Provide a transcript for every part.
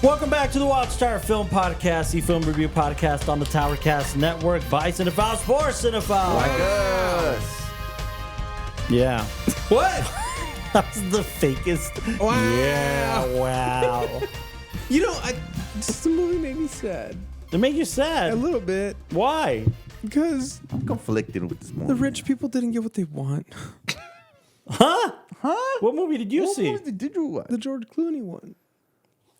Welcome back to the Watchtower Film Podcast, the film review podcast on the Towercast Network by Cinephiles for Cinephiles. Like us. Yeah. What? That was the fakest. Wow. Yeah, wow. You know, the movie made me sad. It made you sad? A little bit. Why? Because I'm conflicted with this movie. the rich people didn't get what they want. Huh? Huh? What movie did you see? What did you watch? The George Clooney one.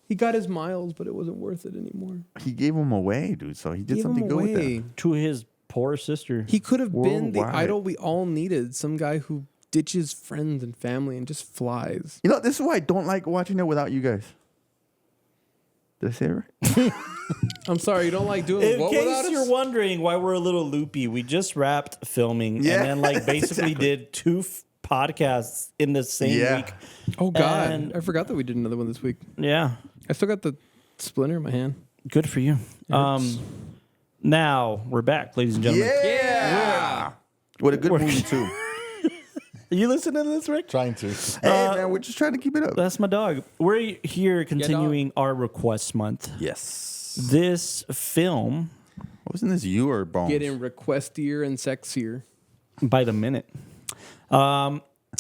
He got his miles, but it wasn't worth it anymore. He gave them away, dude. So he did Gave something him good with away. that. To his poor sister. He could have been the Worldwide. idol we all needed. Some guy who ditches friends and family and just flies. You know, this is why I don't like watching it without you guys. Did I say it right? I'm sorry, you don't like doing In what without case us? you're wondering why we're a little loopy, we just wrapped filming Yeah, and then basically exactly. did two podcasts in the same week. Oh, God. And- I forgot that we did another one this week. Yeah. I still got the splinter in my hand. Good for you. Now we're back, ladies and gentlemen. Yeah. What a good movie, too. You listening to this, Rick? Trying to. Hey, man, we're just trying to keep it up. That's my dog. We're here continuing our request month. Yes. This film, Wasn't this you or Bones? Getting requestier and sexier. by the minute.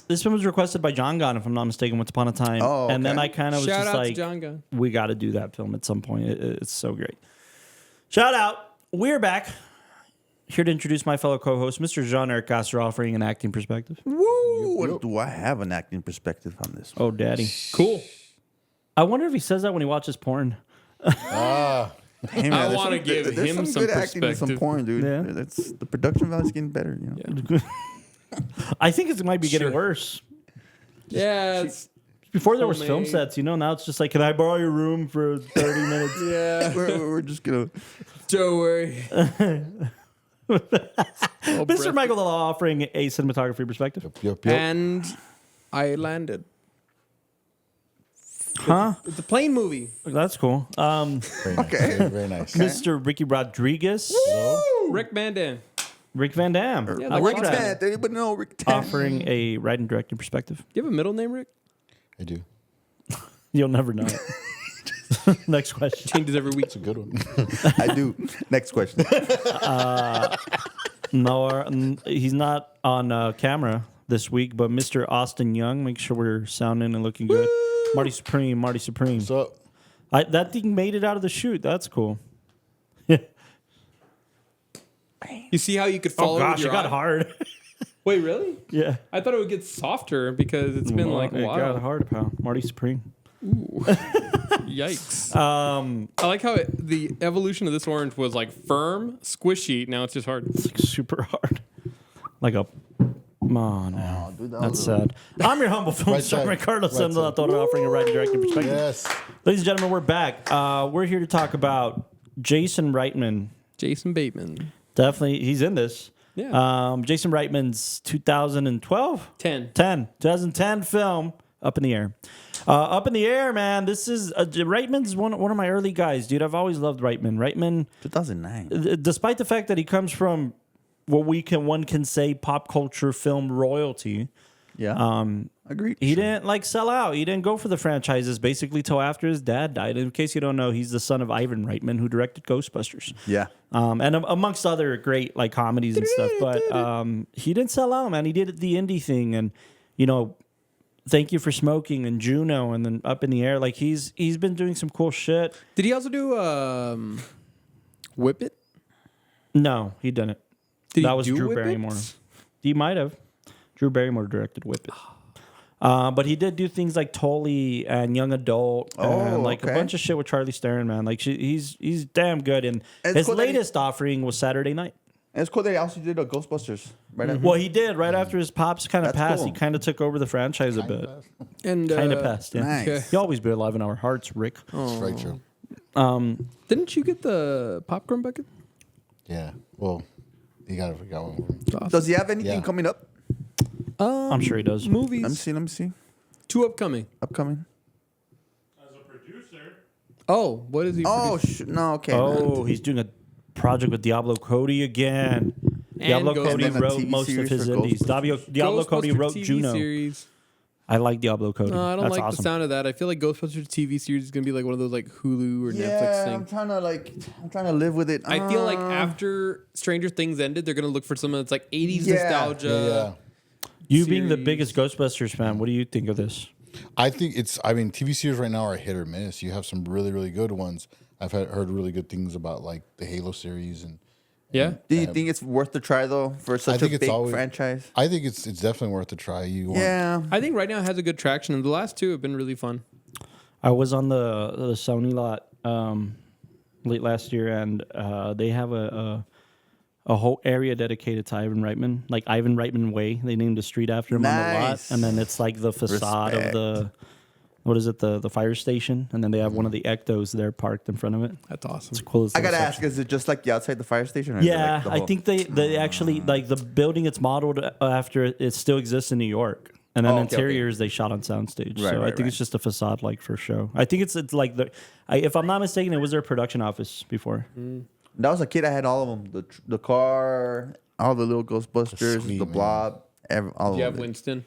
This film was requested by John Gunn, if I'm not mistaken, Once Upon a Time. Oh, And then okay. I kind of was Shout just out to like, John Gunn. we got to do that film at some point. It's so great. Shout out. We're back. Here to introduce my fellow co-host, Mr. Jean-Eric Gasser, offering an acting perspective. Woo! What do I have an acting perspective on this? Oh, daddy. Cool. I wonder if he says that when he watches porn. Hey, man, I there's wanna some give good- there's him some good acting in some perspective. porn, dude. Yeah. That's the production value's getting better. You know? I think it might be getting Sure. worse. Yeah, it's Before there was film Homemade. sets, now it's just like, can I borrow your room for 30 minutes? yeah. we're just gonna. Don't worry. Mr. Michael Law offering a cinematography perspective. Yep. And I landed. Huh? It's a plane movie. That's cool. Very nice. Okay. Very nice. Mr. Ricky Rodriguez, Rick Van Dam. Rick Van Dam, Yeah, I like like Rick that. Tan. Anybody know Rick Tan? Offering a writing directing perspective. Do you have a middle name, Rick? I do. You'll never know it. Next question. Changes every week. It's a good one. I do. Next question. No, he's not on camera this week, but Mr. Austin Young, make sure we're sounding and looking good. Marty Supreme. So, That thing made it out of the chute. That's cool. You see how you could Oh follow gosh, with it your got eye? hard. Wait, really? Yeah. I thought it would get softer because it's been like a it got while. hard, pal. Marty Supreme. Yikes. I like how the evolution of this orange was like firm, squishy. Now it's just hard. It's like super hard. Like a. Come on. Now. dude, that That's was sad. I'm your humble film Right star, side. Ricardo Right Sendola, side. offering a writing directing perspective. yes. Ladies and gentlemen, we're back. We're here to talk about Jason Reitman. Jason Bateman. Definitely, he's in this. Yeah. Jason Reitman's 2012? 2010 film, Up in the Air. Up in the Air, man. This is Reitman's one of my early guys, dude. I've always loved Reitman. Reitman, 2009. despite the fact that he comes from what one can say pop culture film royalty, Yeah. Agreed. he didn't sell out. He didn't go for the franchises basically till after his dad died. In case you don't know, he's the son of Ivan Reitman, who directed Ghostbusters. Yeah. And amongst other great comedies and stuff, but he didn't sell out, man. He did the indie thing, and Thank You for Smoking and Juno, and then Up in the Air. Like he's been doing some cool shit. Did he also do Whip It? No, he didn't. Did That he was do Drew Whip It? Barrymore. He might have. Drew Barrymore directed Whip It. But he did do things like Tully and Young Adult and a okay. bunch of shit with Charlie Theron, man. Like he's damn good. And It's his cool that he- latest offering was Saturday Night. And it's cool that he also did a Ghostbusters. Right after. Well, he did right after his pops kind of That's passed. cool. He kind of took over the franchise a bit. And Kind of passed. Yeah. Nice. Okay. You'll always be alive in our hearts, Rick. That's very true. Didn't you get the popcorn bucket? Yeah. Well, you got one. For me. Awesome. Does he have anything Yeah. coming up? I'm sure he does. Movies. Let me see. 2 upcoming. Upcoming. As a producer. Oh, what is he? Oh, no, okay. Oh, he's doing a project with Diablo Cody again. Diablo Ghost- Cody And then a wrote TV most of series his for indies. Ghostbusters. Diablo Cody Ghostbuster wrote TV Juno. series. I like Diablo Cody. No, I don't That's like awesome. the sound of that. I feel like Ghostbusters TV series is gonna be like one of those like Hulu or Netflix Yeah, things. I'm trying to live with it. I feel like after Stranger Things ended, they're gonna look for something that's like 80s Yeah. nostalgia. You being the series. biggest Ghostbusters fan, what do you think of this? I think TV series right now are hit or miss. You have some really, really good ones. I've heard really good things about like the Halo series and Yeah. Do you think it's worth the try though for such a think it's big always- franchise? I think it's definitely worth a try. Yeah. I think right now it has a good traction, and the last two have been really fun. I was on the Sony lot late last year, and they have a whole area dedicated to Ivan Reitman, like Ivan Reitman Way. They named a street after him on the lot, Nice. and then it's like the facade Respect. of the what is it, the fire station, and then they have one of the Ectos there parked in front of it. That's awesome. It's cool. I gotta ask, is it just like the outside the fire station? Or is it Yeah, like the I whole- think they actually like the building it's modeled after. It still exists in New York, and then Oh, okay, interiors they shot on soundstage. Right, so I right, think it's just a facade, like for show. I think it's like if I'm not mistaken, it was their production office before. That was a kid. I had all of them. The car, all the little Ghostbusters, Sweet, the man. Blob, all Do of you have them. Winston?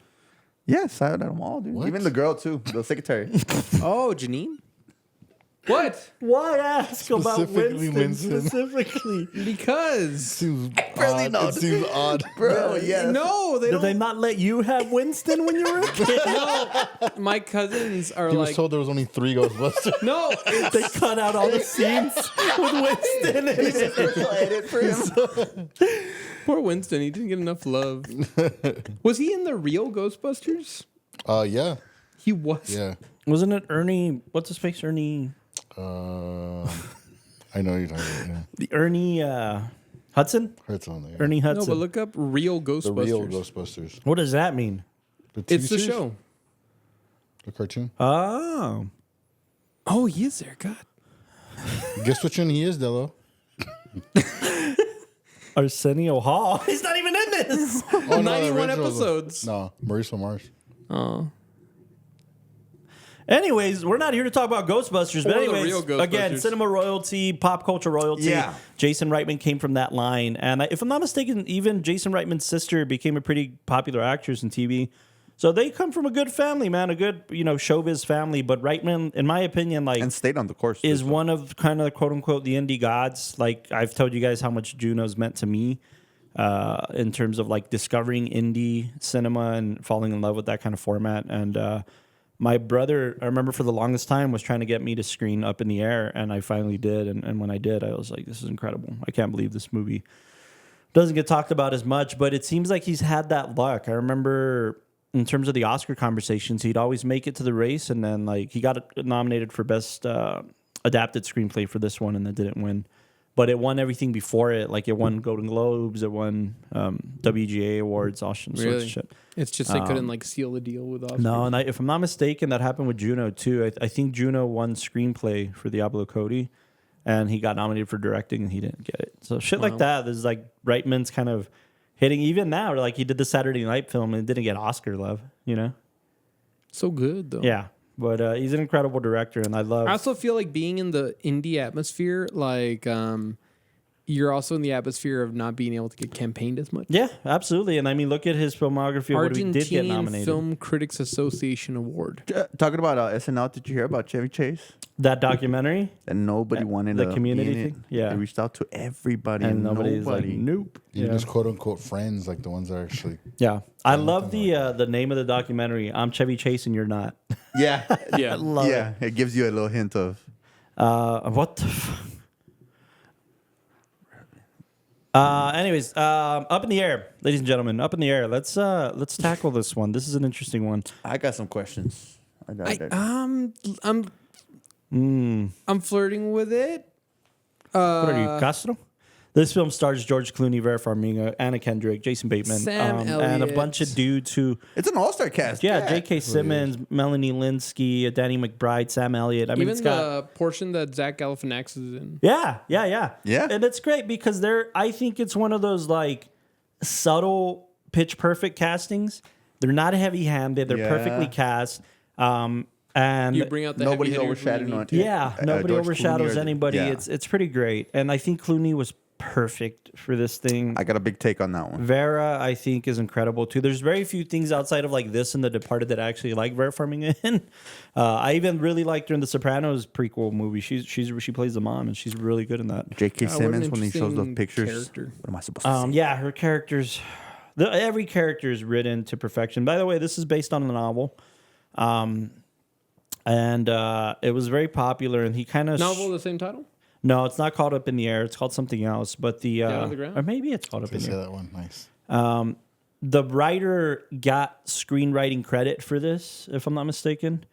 Yes, I had them all, dude. What? Even the girl too, the secretary. Oh, Janine? What? Why ask about Specifically Winston. specifically? Because seems Really odd. not. It seems odd. Bro, yeah. no, they Did don't. they not let you have Winston when you were a kid? My cousins are He was like, told there was only 3 Ghostbusters. no, it's, They cut out all the scenes with Winston in it. Special edit for him. poor Winston. He didn't get enough love. Was he in the real Ghostbusters? Yeah. He was. Yeah. Wasn't it Ernie? What's his face? Ernie? I know you're talking about. Yeah. The Ernie Hudson? Hurts on there. Ernie No, Hudson. but look up real The Ghostbusters. real Ghostbusters. What does that mean? TV It's the series? show. The cartoon. Oh. Oh, he is there. God. Guess which one he is, Dello? Arsenio Hall. He's not even in this. Oh, no, the 91 original- episodes. No, Mauricio Marsh. Oh. Anyways, we're not here to talk about Ghostbusters, but Or the anyways, real Ghostbusters. again, cinema royalty, pop culture royalty. Yeah. Jason Reitman came from that line, and if I'm not mistaken, even Jason Reitman's sister became a pretty popular actress in TV. So they come from a good family, man, a good showbiz family. But Reitman, in my opinion, like And stayed on the course. is too. one of kind of quote unquote the indie gods. Like I've told you guys how much Juno's meant to me in terms of like discovering indie cinema and falling in love with that kind of format. And my brother, I remember for the longest time, was trying to get me to screen Up in the Air, and I finally did. And when I did, I was like, this is incredible. I can't believe this movie doesn't get talked about as much, but it seems like he's had that luck. I remember in terms of the Oscar conversations, he'd always make it to the race, and then like he got nominated for best adapted screenplay for this one, and then didn't win. But it won everything before it. Like it won Golden Globes, it won WGA awards, all sorts Really? of shit. It's just they couldn't like seal the deal with Oscar. No, and if I'm not mistaken, that happened with Juno too. I think Juno won screenplay for Diablo Cody, and he got nominated for directing, and he didn't get it. So shit like that. There's like Reitman's kind of hitting even now. Like he did the Saturday Night film and didn't get Oscar love. So good though. Yeah, but he's an incredible director, and I love. I also feel like being in the indie atmosphere, like you're also in the atmosphere of not being able to get campaigned as much. Yeah, absolutely. And I mean, look at his filmography. What he did get Argentinian nominated. Film Critics Association Award. Talking about SNL, did you hear about Chevy Chase? That documentary, And nobody wanted the to community be in it. thing? Yeah. They reached out to everybody, and and nobody's like, nobody. nope. Even Yeah. his quote unquote friends, like the ones that are actually. Yeah, I love the name of the documentary. I'm Chevy Chase, and you're not. Yeah, Yeah. Love yeah. It gives you a little hint of. What the anyways, Up in the Air, ladies and gentlemen, Up in the Air. Let's tackle this one. This is an interesting one. I got some questions. I'm flirting with it. What are you, Castro? This film stars George Clooney, Vera Farmiga, Anna Kendrick, Jason Bateman, Sam and a Elliott. bunch of dudes who, It's an all-star cast. yeah, J.K. Simmons, Melanie Linsky, Danny McBride, Sam Elliott. I mean, Even it's got the portion that Zach Galifianakis is in. Yeah. Yeah. And it's great because I think it's one of those like subtle pitch perfect castings. They're not heavy handed. They're Yeah. perfectly cast. And You bring out the Nobody's heavy hitters when you overshadowing need on to. it. yeah, nobody George Clooney overshadows or- anybody. yeah. It's pretty great. And I think Clooney was perfect for this thing. I got a big take on that one. Vera, I think, is incredible too. There's very few things outside of like this and The Departed that I actually like Vera Farmiga in. I even really liked her in the Sopranos prequel movie. She plays the mom, and she's really good in that. J.K. what an Simmons when he shows the interesting pictures. character. What am I supposed to say? Yeah, her characters. Every character is written to perfection. By the way, this is based on a novel, and it was very popular. And he kind of Novel, the same title? No, it's not called Up in the Air. It's called something else. But Down on the Ground? or maybe it's called Up They in the say Air. that one. Nice. The writer got screenwriting credit for this, if I'm not mistaken,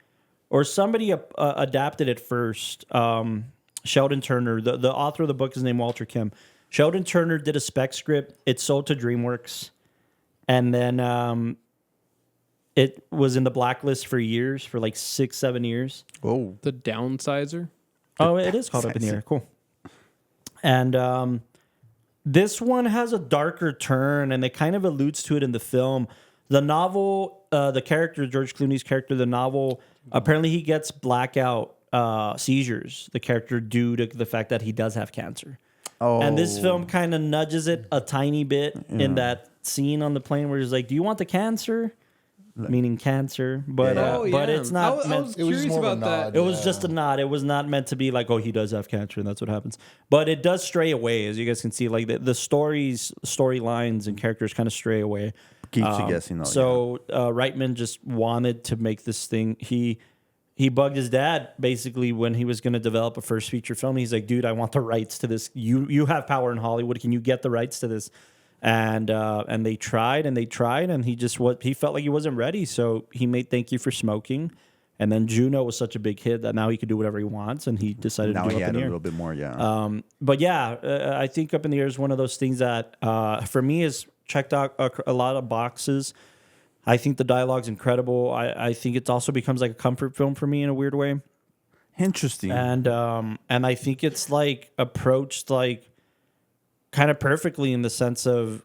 or somebody adapted it first. Sheldon Turner, the author of the book, is named Walter Kim. Sheldon Turner did a spec script. It sold to DreamWorks, and then it was in the blacklist for years, for like 6-7 years. Whoa. The Downsizer? Oh, it is called Up in the Air. Cool. And this one has a darker turn, and it kind of alludes to it in the film. The novel, the character, George Clooney's character, the novel, apparently he gets blackout seizures, the character, due to the fact that he does have cancer. Oh. And this film kind of nudges it a tiny bit in that scene on the plane where he's like, "Do you want the cancer?" Meaning cancer, but but it's not I meant. was It was curious more of a about that. nod. It was just a nod. It was not meant to be like, oh, he does have cancer, and that's what happens. But it does stray away, as you guys can see. Like the storylines and characters kind of stray away. Keeps you guessing, though. So Reitman just wanted to make this thing. He bugged his dad basically when he was going to develop a first feature film. He's like, dude, I want the rights to this. You have power in Hollywood. Can you get the rights to this? And they tried, and he felt like he wasn't ready. So he made Thank You for Smoking. And then Juno was such a big hit that now he could do whatever he wants, and he decided Now to do he Up had in a the Air. little bit more, yeah. But yeah, I think Up in the Air is one of those things that for me has checked out a lot of boxes. I think the dialogue's incredible. I think it also becomes like a comfort film for me in a weird way. Interesting. And I think it's like approached like kind of perfectly in the sense of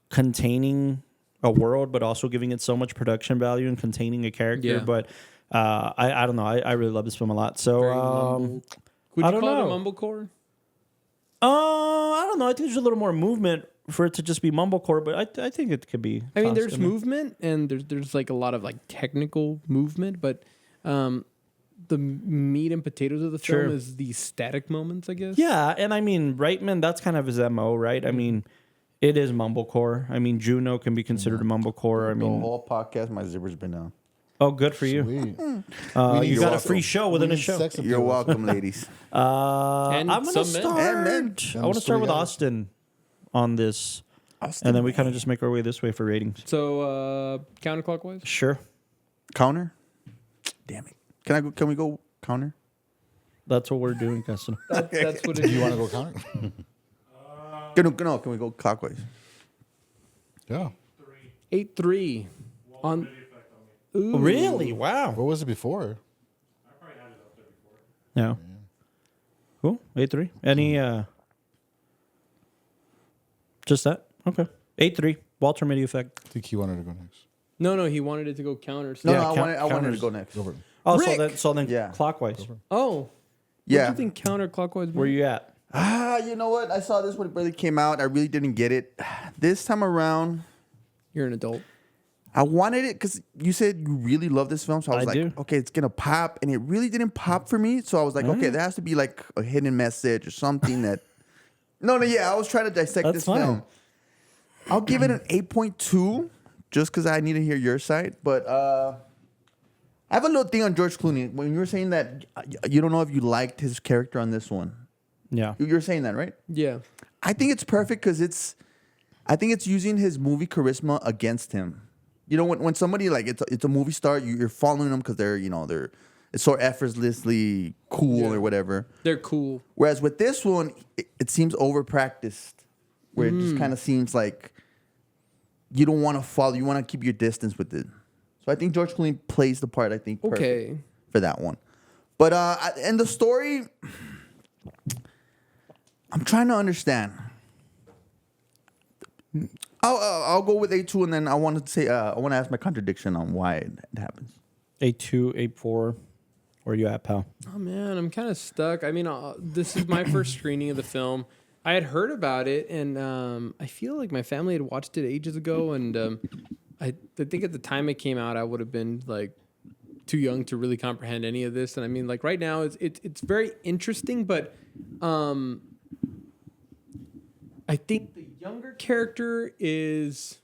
containing a world, but also giving it so much production value and containing a character. Yeah. But I don't know. I really love this film a lot. So Very mumble. Would I you don't call know. it a mumblecore? I don't know. I think there's a little more movement for it to just be mumblecore, but I think it could be. I mean, there's tossed in there. movement and there's like a lot of like technical movement, but the meat and potatoes of the film Sure. is the static moments, I guess. Yeah, and I mean Reitman, that's kind of his MO, right? I mean, it is mumblecore. I mean, Juno can be considered a mumblecore. I the mean, whole podcast, my zipper's been down. oh, good for you. Sweet. You got a free show within a show. You're welcome, ladies. And I'm gonna some men. start. And men. I want to start with guys. Austin on this, Austin, and then we kind of just make our way this way for ratings. So counterclockwise. Sure, Counter? Damn it. Can we go counter? that's what we're doing, Custom. That's what it Do you is. want to go counter? No, can we go clockwise? Yeah. 8-3 on. Ooh. Really? Wow. What was it before? No. Cool. 8-3. Any? Just that. Okay. 8-3. Walter Mitty effect. I think he wanted to go next. No, he wanted it to go counter. So No, Yeah, I wanted to counters. go next. Go for it. Oh, Rick! so then Yeah. clockwise. Oh, Yeah. What do you think counterclockwise? Where you at? You know what? I saw this when it really came out. I really didn't get it. This time around, You're an adult. I wanted it because you said you really love this film. So I was I like, do. okay, it's going to pop. And it really didn't pop for me. So I was like, okay, there has to be like a hidden message or something that. No, yeah, I was trying to dissect That's this fine. film. I'll give it an 8.2 just because I need to hear your side. But I have a little thing on George Clooney. When you were saying that you don't know if you liked his character on this one, Yeah. you're saying that, right? Yeah. I think it's perfect because I think it's using his movie charisma against him. You know, when somebody like it's a movie star, you're following them because they're it's so effortlessly cool or whatever. They're cool. Whereas with this one, it seems over practiced, where it just kind of seems like you don't want to follow, you want to keep your distance with it. So I think George Clooney plays the part. I think perfect Okay. for that one. But and the story, I'm trying to understand. I'll go with 8.2, and then I want to say I want to ask my contradiction on why it happens. 8-2, 8-4. Where you at, pal? Oh man, I'm kind of stuck. I mean, this is my first screening of the film. I had heard about it, and I feel like my family had watched it ages ago, and I think at the time it came out, I would have been like too young to really comprehend any of this. And I mean, like right now, it's very interesting, but I think the younger character is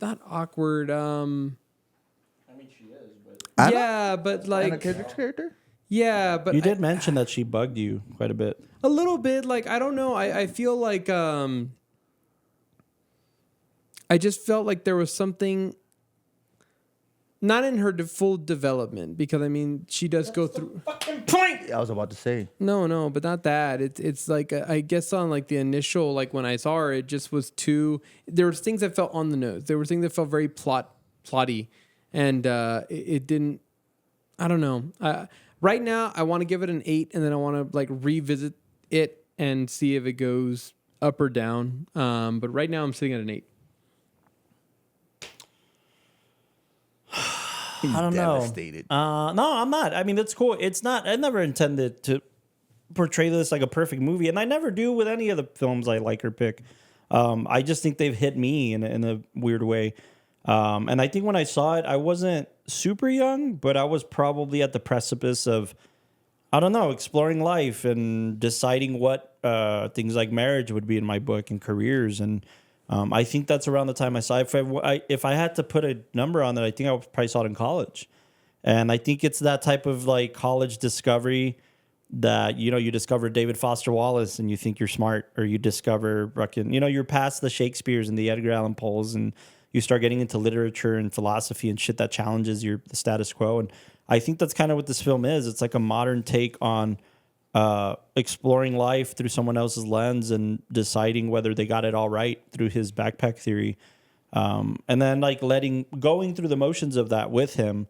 not awkward. I mean, she is, but Yeah, but Anna like, Kendrick's character. yeah, but you did mention that she bugged you quite a bit. a little bit. Like, I don't know. I feel like I just felt like there was something not in her full development, because I mean she does go through. Fucking point. I was about to say. No, but not that. It's like I guess on like the initial, like when I saw her, it just was too. There was things that felt on the nose. There were things that felt very plotty, and it didn't. I don't know. Right now, I want to give it an 8, and then I want to like revisit it and see if it goes up or down. But right now, I'm sitting at an 8. I don't Devastated. know. No, I'm not. I mean, that's cool. It's not. I never intended to portray this like a perfect movie, and I never do with any of the films I like or pick. I just think they've hit me in a weird way. And I think when I saw it, I wasn't super young, but I was probably at the precipice of, I don't know, exploring life and deciding what things like marriage would be in my book and careers. And I think that's around the time I saw it. If I had to put a number on it, I think I probably saw it in college. And I think it's that type of like college discovery that, you know, you discover David Foster Wallace and you think you're smart, or you discover, you're past the Shakespeares and the Edgar Allan Poes, and you start getting into literature and philosophy and shit that challenges the status quo. And I think that's kind of what this film is. It's like a modern take on exploring life through someone else's lens and deciding whether they got it all right through his backpack theory. And then like going through the motions of that with him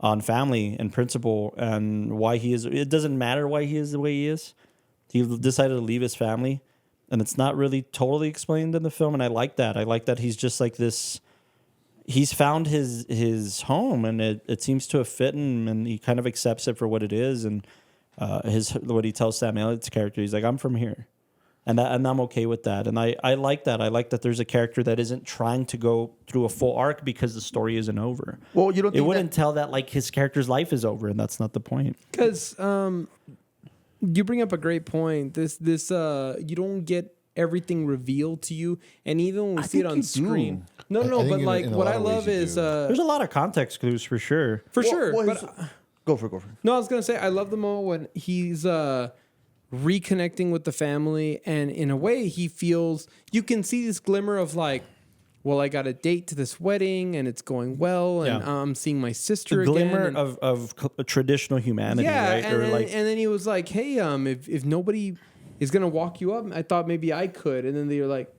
on family and principle and why he is. It doesn't matter why he is the way he is. He decided to leave his family, and it's not really totally explained in the film. And I like that. I like that he's just like this. He's found his home, and it seems to have fit him, and he kind of accepts it for what it is. And what he tells Sam Elliott's character, he's like, I'm from here. And I'm okay with that. And I like that. I like that there's a character that isn't trying to go through a full arc because the story isn't over. Well, you don't. It wouldn't tell that like his character's life is over, and that's not the point. Because you bring up a great point. This you don't get everything revealed to you, and even when we see it on screen. No, I think but like in a what lot I of ways love you is do. There's a lot of context clues for sure. for sure. Well, But go for it. no, I was gonna say I love the moment when he's reconnecting with the family, and in a way he feels, you can see this glimmer of like, well, I got a date to this wedding and it's going well, and Yeah. I'm seeing my sister The again. glimmer and- of traditional humanity, yeah, right? and then he was like, hey, if nobody is gonna walk you up, I thought maybe I could, and then they were like,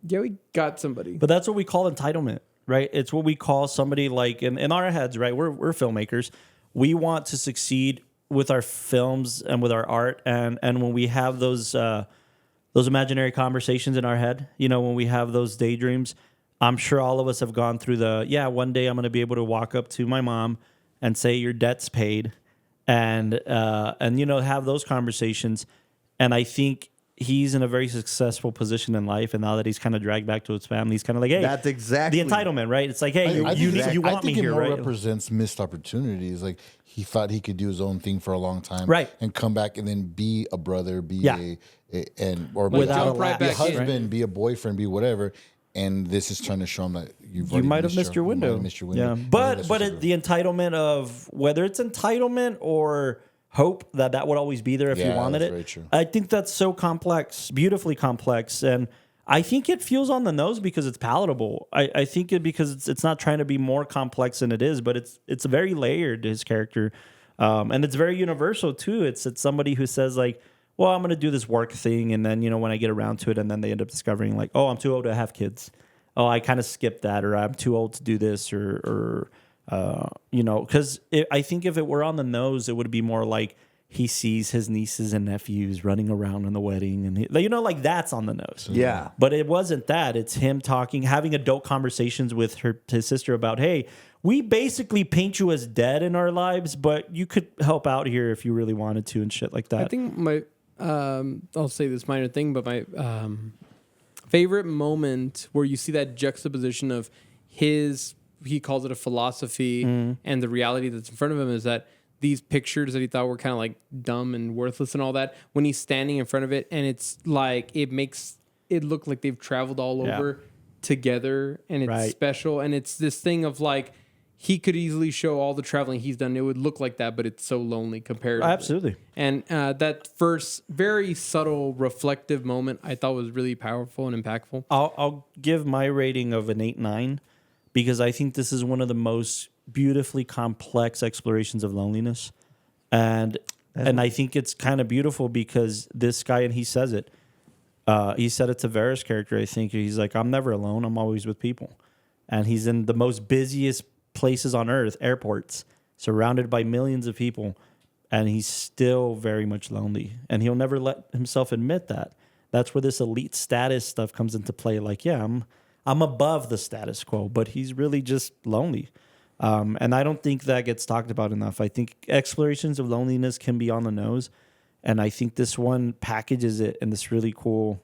yeah, we got somebody. But that's what we call entitlement, right? It's what we call somebody like in our heads, right? We're filmmakers. We want to succeed with our films and with our art, and when we have those imaginary conversations in our head, you know, when we have those daydreams, I'm sure all of us have gone through one day I'm going to be able to walk up to my mom and say your debt's paid, and you know, have those conversations. And I think he's in a very successful position in life, and now that he's kind of dragged back to his family, he's kind of like, hey, That's exactly the entitlement, right? It's like, hey, you want me it here, more right? represents missed opportunities. Like he thought he could do his own thing for a long time, Right. and come back and then be a brother, be Yeah. or be Without jump a right lapse, be a back in. husband, be a boyfriend, be whatever. And this is trying to show him that you might have missed your window. Yeah, but the entitlement of whether it's entitlement or hope that would always be there if you Yeah, wanted that's it. very true. I think that's so complex, beautifully complex, and I think it feels on the nose because it's palatable. I think it because it's not trying to be more complex than it is, but it's very layered, his character, and it's very universal too. It's somebody who says like, well, I'm going to do this work thing, and then, you know, when I get around to it, and then they end up discovering like, oh, I'm too old to have kids. Oh, I kind of skipped that, or I'm too old to do this, or you know, because I think if it were on the nose, it would be more like he sees his nieces and nephews running around in the wedding, and you know, like that's on the nose. Yeah. But it wasn't that. It's him having adult conversations with his sister about, hey, we basically paint you as dead in our lives, but you could help out here if you really wanted to, and shit like that. I think I'll say this minor thing, but my favorite moment where you see that juxtaposition of he calls it a philosophy, and the reality that's in front of him is that these pictures that he thought were kind of like dumb and worthless and all that, when he's standing in front of it, and it's like it makes it look like they've traveled all over together, and it's special, and it's this thing of like he could easily show all the traveling he's done. It would look like that, but it's so lonely compared. Absolutely. And that first very subtle reflective moment I thought was really powerful and impactful. I'll give my rating of an 8.9 because I think this is one of the most beautifully complex explorations of loneliness. And I think it's kind of beautiful because this guy, and he says it, he said it to Vera's character, I think. He's like, I'm never alone. I'm always with people. And he's in the most busiest places on earth, airports, surrounded by millions of people. And he's still very much lonely. And he'll never let himself admit that. That's where this elite status stuff comes into play. Like, yeah, I'm above the status quo, but he's really just lonely. And I don't think that gets talked about enough. I think explorations of loneliness can be on the nose. And I think this one packages it in this really cool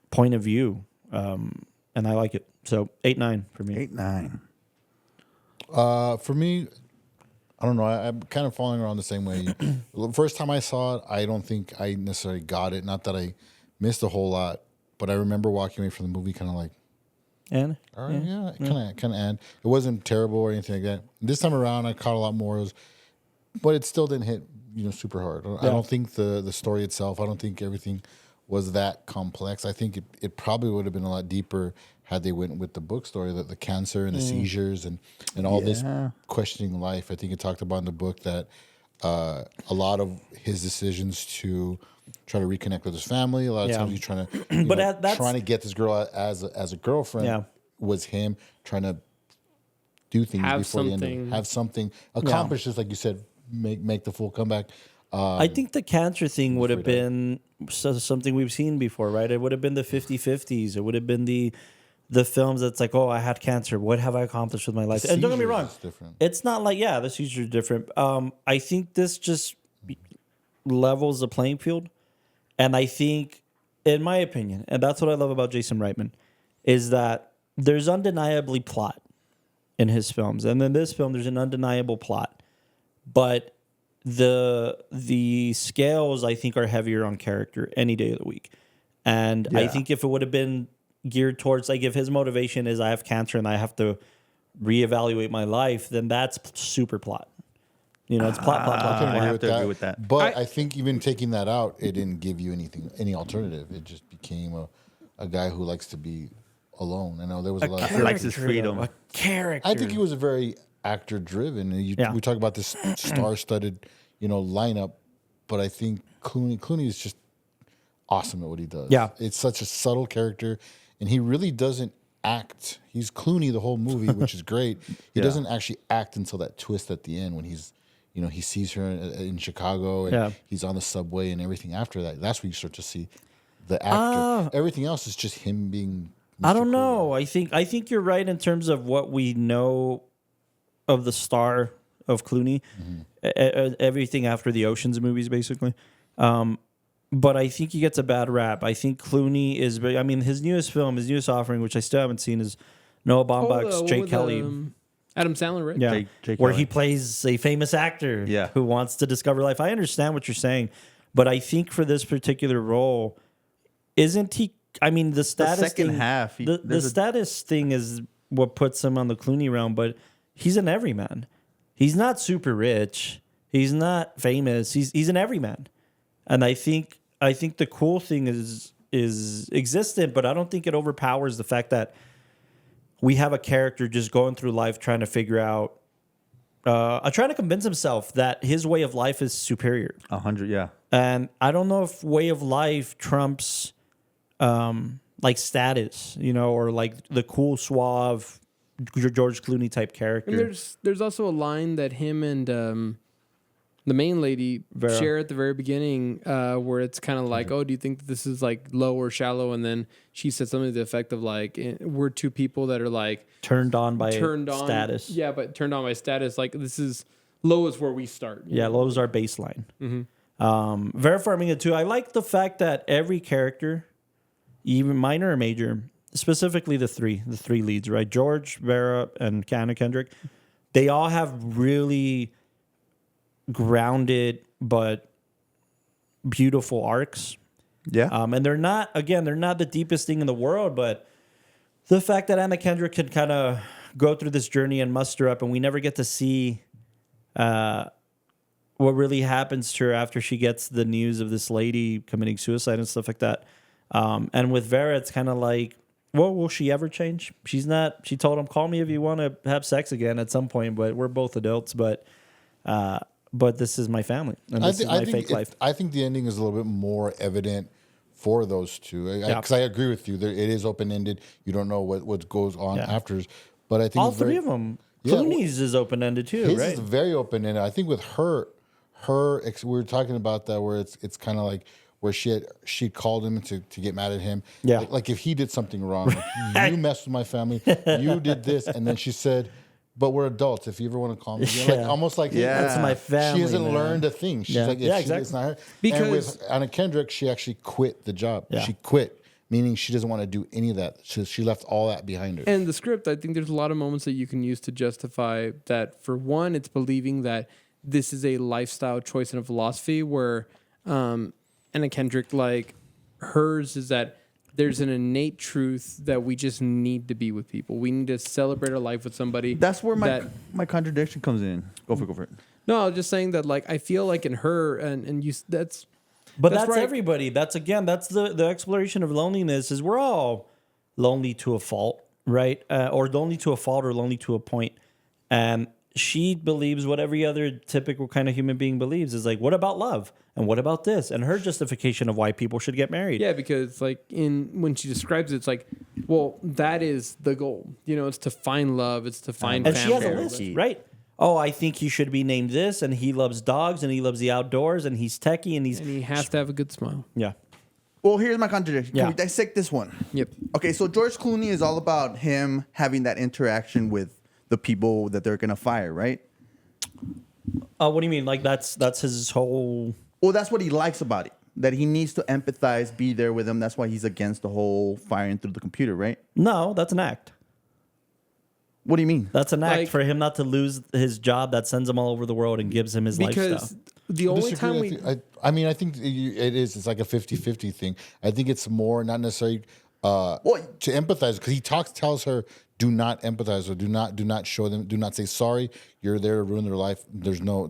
point of view. And I like it. So 8.9 for me. 8.9. For me, I don't know. I'm kind of falling around the same way. The first time I saw it, I don't think I necessarily got it. Not that I missed a whole lot, but I remember walking away from the movie kind of like, And all right, yeah, kind of. And it wasn't terrible or anything like that. This time around, I caught a lot more. But it still didn't hit super hard. I don't think the story itself. I don't think everything was that complex. I think it probably would have been a lot deeper had they went with the book story, the cancer and the seizures and all this questioning life. I think it talked about in the book that a lot of his decisions to try to reconnect with his family. A lot of times he's trying to, trying to get this girl as a girlfriend was him trying to do things before the end. Have something accomplish this, like you said, make the full comeback. I think the cancer thing would have been something we've seen before, right? It would have been the 50-50s. It would have been the films that's like, oh, I had cancer. What have I accomplished with my life? And don't get me wrong, it's not like, the seizures are different. I think this just levels the playing field. And I think, in my opinion, and that's what I love about Jason Reitman, is that there's undeniably plot in his films. And in this film, there's an undeniable plot. But the scales, I think, are heavier on character any day of the week. And I think if it would have been geared towards, like, if his motivation is I have cancer and I have to reevaluate my life, then that's super plot. It's plot. I have to agree with that. But I think even taking that out, it didn't give you any alternative. It just became a guy who likes to be alone. I know there was a lot of... He likes his freedom. A character. I think he was a very actor-driven. And we talk about this star-studded, lineup, but I think Clooney is just awesome at what he does. Yeah. It's such a subtle character, and he really doesn't act. He's Clooney the whole movie, which is great. He doesn't actually act until that twist at the end when he's, he sees her in Chicago and he's on the subway and everything after that. That's when you start to see the actor. Everything else is just him being Mr. I don't know. I think you're right in terms of what we know of the star of Clooney. Everything after the Ocean's movies, basically. But I think he gets a bad rap. I think Clooney is... his newest film, his newest offering, which I still haven't seen, is Noah Baumbach's Jake Kelly. Adam Sandler, right? Yeah, Jake where Kelly. he plays a famous actor who wants to discover life. I understand what you're saying, but I think for this particular role, isn't he... the status second thing, half. The status thing is what puts him on the Clooney realm, but he's an everyman. He's not super rich. He's not famous. He's an everyman. And I think the cool thing is existent, but I don't think it overpowers the fact that we have a character just going through life trying to figure out, trying to convince himself that his way of life is superior. 100, yeah. And I don't know if way of life trumps like status, or like the cool, suave George Clooney type character. And there's also a line that him and the main lady share at the very beginning, where it's kind of like, oh, do you think that this is like low or shallow? And then she said something to the effect of like, we're two people that are like turned on by status. Yeah, but turned on by status. Like, this is low is where we start. Yeah, low is our baseline. Vera Farmiga too. I like the fact that every character, even minor or major, specifically the three leads, right? George, Vera, and Anna Kendrick, they all have really grounded but beautiful arcs. Yeah. And they're not the deepest thing in the world, but the fact that Anna Kendrick can kind of go through this journey and muster up, and we never get to see what really happens to her after she gets the news of this lady committing suicide and stuff like that. And with Vera, it's kind of like, well, will she ever change? She told him, call me if you want to have sex again at some point, but we're both adults, but this is my family and this is my fake life. I think the ending is a little bit more evident for those two. Because I agree with you. It is open-ended. You don't know what goes on after. But I think all three of them. Clooney's is open-ended too, his right? is very open-ended. I think with we were talking about that where it's kind of like where she called him to get mad at him. Yeah. Like if he did something wrong, like, you messed with my family, you did this, and then she said, but we're adults. If you ever want to call me, like almost like That's my family. She hasn't man. learned a thing. She's like, exactly. It's not her. Because and with Anna Kendrick, she actually quit the job. Yeah. She quit, meaning she doesn't want to do any of that. She left all that behind her. And the script, I think there's a lot of moments that you can use to justify that. For one, it's believing that this is a lifestyle choice and a philosophy where Anna Kendrick, like hers is that there's an innate truth that we just need to be with people. We need to celebrate our life with somebody. That's where my contradiction comes in. Go for it. No, I was just saying that like I feel like in her and you that's That's right. everybody. That's the exploration of loneliness is we're all lonely to a fault, right? Or lonely to a fault or lonely to a point. And she believes what every other typical kind of human being believes is like, what about love? And what about this? And her justification of why people should get married. Yeah, because like when she describes it, it's like, well, that is the goal. You know, it's to find love, it's to find And family. she has a list, right? Oh, I think he should be named this, and he loves dogs, and he loves the outdoors, and he's techie, and he has to have a good smile. yeah. Well, here's my contradiction. Can we dissect this one? Yep. Okay, so George Clooney is all about him having that interaction with the people that they're gonna fire, right? What do you mean? Like that's his whole. Well, that's what he likes about it. That he needs to empathize, be there with them. That's why he's against the whole firing through the computer, right? No, that's an act. What do you mean? That's an act Like- for him not to lose his job that sends him all over the world and gives him his Because lifestyle. the only Disagree time with you. I mean, I think it is. It's like a 50-50 thing. I think it's more not necessarily to empathize because he tells her, do not empathize or do not show them, do not say sorry. You're there to ruin their life. There's no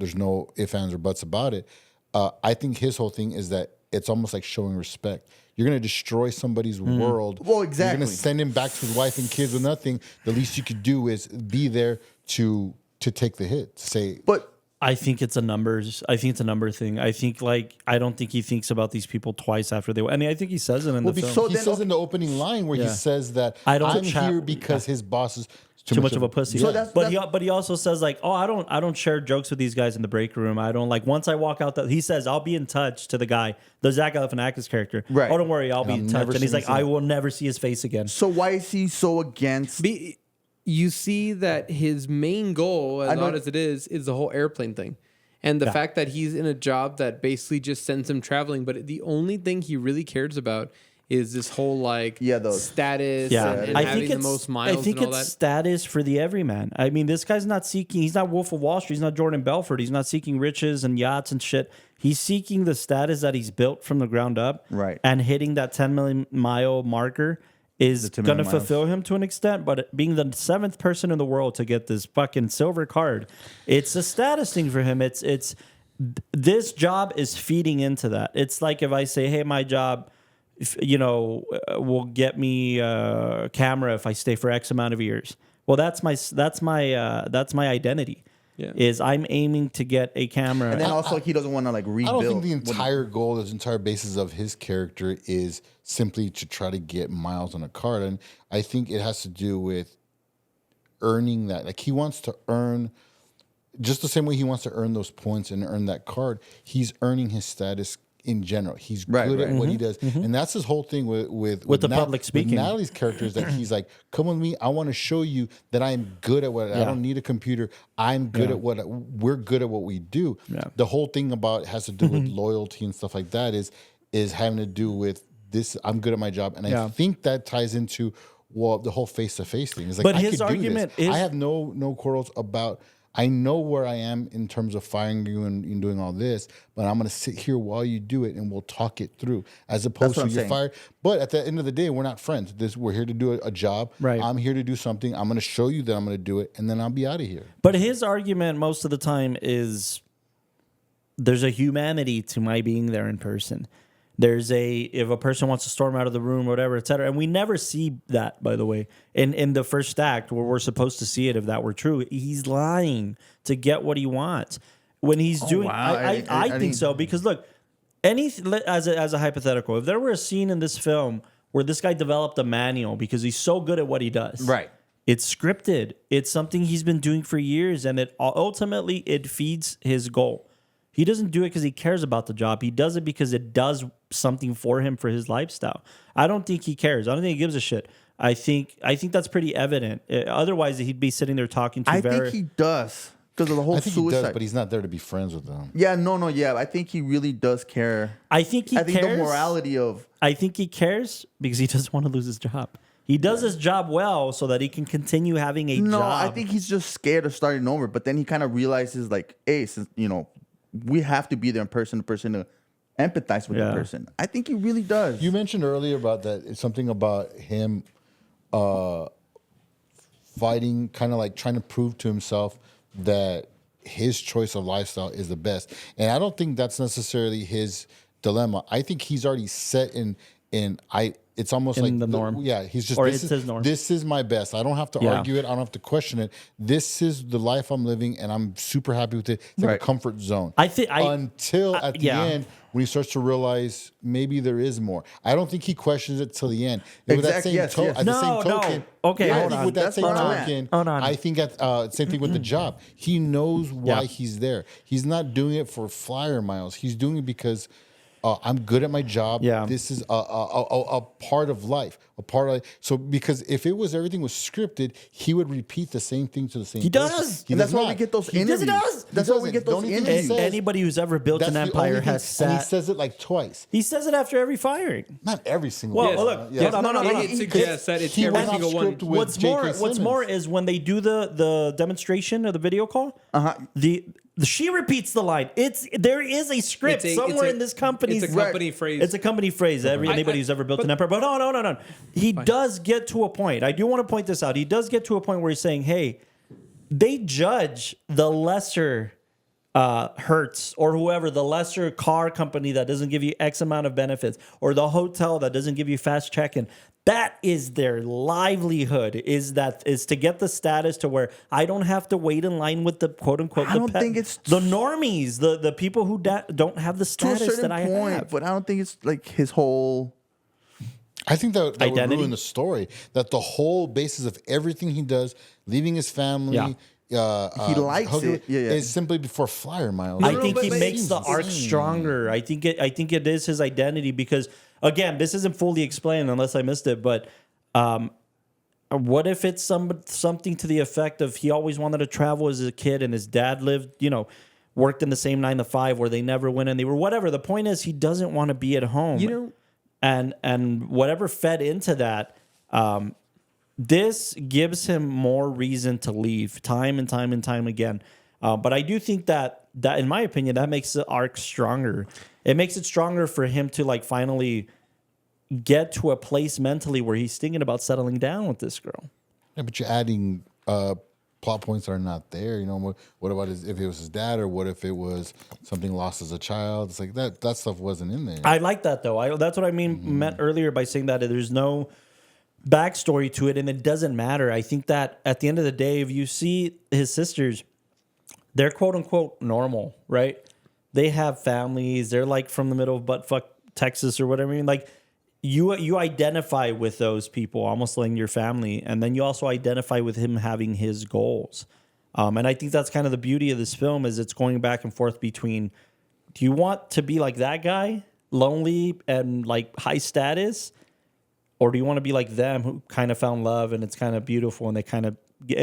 ifs, ands, or buts about it. I think his whole thing is that it's almost like showing respect. You're going to destroy somebody's world. Well, exactly. You're going to send him back to his wife and kids with nothing. The least you could do is be there to take the hit. To say, But I think it's a numbers. I think it's a number thing. I think I don't think he thinks about these people twice after they. I mean, I think he says it in the film. so he then- says in the opening line where he says that I'm here because his boss is too much of a pussy. So that's- but he also says like, oh, I don't share jokes with these guys in the break room. I don't like once I walk out that he says I'll be in touch to the guy, the Zach Galifianakis character. Right. Oh, don't worry, I'll be in touch. never And he's seen like, him. I will never see his face again. so why is he so against? you see that his main goal, as odd as it is the whole airplane thing. And the fact that he's in a job that basically just sends him traveling, but the only thing he really cares about is this whole those status Yeah, and I having think the it's most miles I think and all it's that. status for the everyman. I mean, this guy's not seeking. He's not Wolf of Wall Street. He's not Jordan Belfort. He's not seeking riches and yachts and shit. He's seeking the status that he's built from the ground up. Right. And hitting that 10 million mile marker is 10 going to million miles. fulfill him to an extent. But being the 7th person in the world to get this fucking silver card, it's a status thing for him. It's this job is feeding into that. It's like if I say, hey, my job, will get me a camera if I stay for X amount of years. Well, that's my identity. Yeah. Is I'm aiming to get a camera. And then also he doesn't want to like I rebuild. don't think the entire goal, the entire basis of his character is simply to try to get miles on a card. And I think it has to do with earning that. Like he wants to earn, just the same way he wants to earn those points and earn that card, he's earning his status in general. He's Right, good right. at what he does, and that's his whole thing with the public speaking. With Natalie's character is that he's like, "Come with me. I want to show you that I am good at what I don't need a computer. I'm good at what we're good at what we do." Yeah. The whole thing about has to do with loyalty and stuff like that is having to do with this. I'm good at my job, and I think that ties into the whole face-to-face thing. It's like, But I his could argument do this. is- I have no quarrels about. I know where I am in terms of firing you and doing all this, but I'm going to sit here while you do it, and we'll talk it through. As opposed to what I'm you're saying. fired. But at the end of the day, we're not friends. We're here to do a job. Right. I'm here to do something. I'm going to show you that I'm going to do it, and then I'll be out of here. But his argument most of the time is there's a humanity to my being there in person. If a person wants to storm out of the room or whatever, et cetera. And we never see that, by the way. In the first act where we're supposed to see it, if that were true, he's lying to get what he wants. When he's doing, wow. I think so, because look, as a hypothetical, if there were a scene in this film where this guy developed a manual because he's so good at what he does. Right. It's scripted. It's something he's been doing for years, and it feeds his goal. He doesn't do it because he cares about the job. He does it because it does something for him for his lifestyle. I don't think he cares. I don't think he gives a shit. I think that's pretty evident. Otherwise, he'd be sitting there talking to I think he does because of the whole I think suicide. he does, but he's not there to be friends with them. Yeah, no. I think he really does care. I think the cares. morality of I think he cares because he doesn't want to lose his job. He does his job well so that he can continue having a job. No, I think he's just scared of starting over. But then he kind of realizes, like, hey, since we have to be there in person to person to empathize with the person. I think he really does. You mentioned earlier about that. It's something about him fighting, kind of like trying to prove to himself that his choice of lifestyle is the best. And I don't think that's necessarily his dilemma. I think he's already set in it's almost In like the norm. Yeah, he's just Or it's his norm. This is my best. I don't have to argue it. I don't have to question it. This is the life I'm living, and I'm super happy with it. It's like a comfort zone. Until at the end, when he starts to realize maybe there is more. I don't think he questions it till the end. With that same Yes. at the same token, Okay, I hold think on. with that That's same where I'm at. token, Hold on. I think that same thing with the job. He knows why he's there. He's not doing it for flyer miles. He's doing it because I'm good at my job. Yeah. This is a part of life. So because if everything was scripted, he would repeat the same thing to the same. He person. does. He And that's does why not. we get those He interviews. does. That's He why we get those doesn't. The only thing he interviews. says- Anybody who's ever built That's an the empire only thing- has and he sat. says it like twice. He says it after every firing. Not every single. Well, one. well, look, Yeah. hold on, No, hold on. it suggests that it's He every went off single one. script with What's J.K. more Simmons. is when they do the demonstration of the video call. She repeats the line. There is a script somewhere in this company's. It's a company phrase. It's a company phrase. Anybody who's ever built an empire. But no. He does get to a point. I do want to point this out. He does get to a point where he's saying, "Hey, they judge the lesser Hertz or whoever, the lesser car company that doesn't give you X amount of benefits, or the hotel that doesn't give you fast check-in. That is their livelihood. Is to get the status to where I don't have to wait in line with the quote unquote. I don't think it's the normies, the people who don't have the to a status certain that I point, have. but I don't think it's like his whole. I think that would Identity? ruin the story. That the whole basis of everything he does, leaving his family, He likes it. Yeah. is simply before flyer miles. I no, think but he it makes the seems arc insane. stronger. I think it is his identity because again, this isn't fully explained unless I missed it. But what if it's something to the effect of he always wanted to travel as a kid and his dad worked in the same 9 to 5 where they never went and they were whatever. The point is he doesn't want to be at home. And whatever fed into that. This gives him more reason to leave time and time again. But I do think that in my opinion, that makes the arc stronger. It makes it stronger for him to finally get to a place mentally where he's thinking about settling down with this girl. Yeah, but you're adding plot points that are not there. What about if it was his dad, or what if it was something lost as a child? It's like that stuff wasn't in there. I like that though. That's what I meant earlier by saying that there's no backstory to it and it doesn't matter. I think that at the end of the day, if you see his sisters, they're quote unquote normal, right? They have families. They're from the middle of buttfuck Texas or whatever. You identify with those people almost like your family, and then you also identify with him having his goals. And I think that's kind of the beauty of this film is it's going back and forth between, do you want to be like that guy lonely and like high status, or do you want to be like them who kind of found love and it's kind of beautiful and they kind of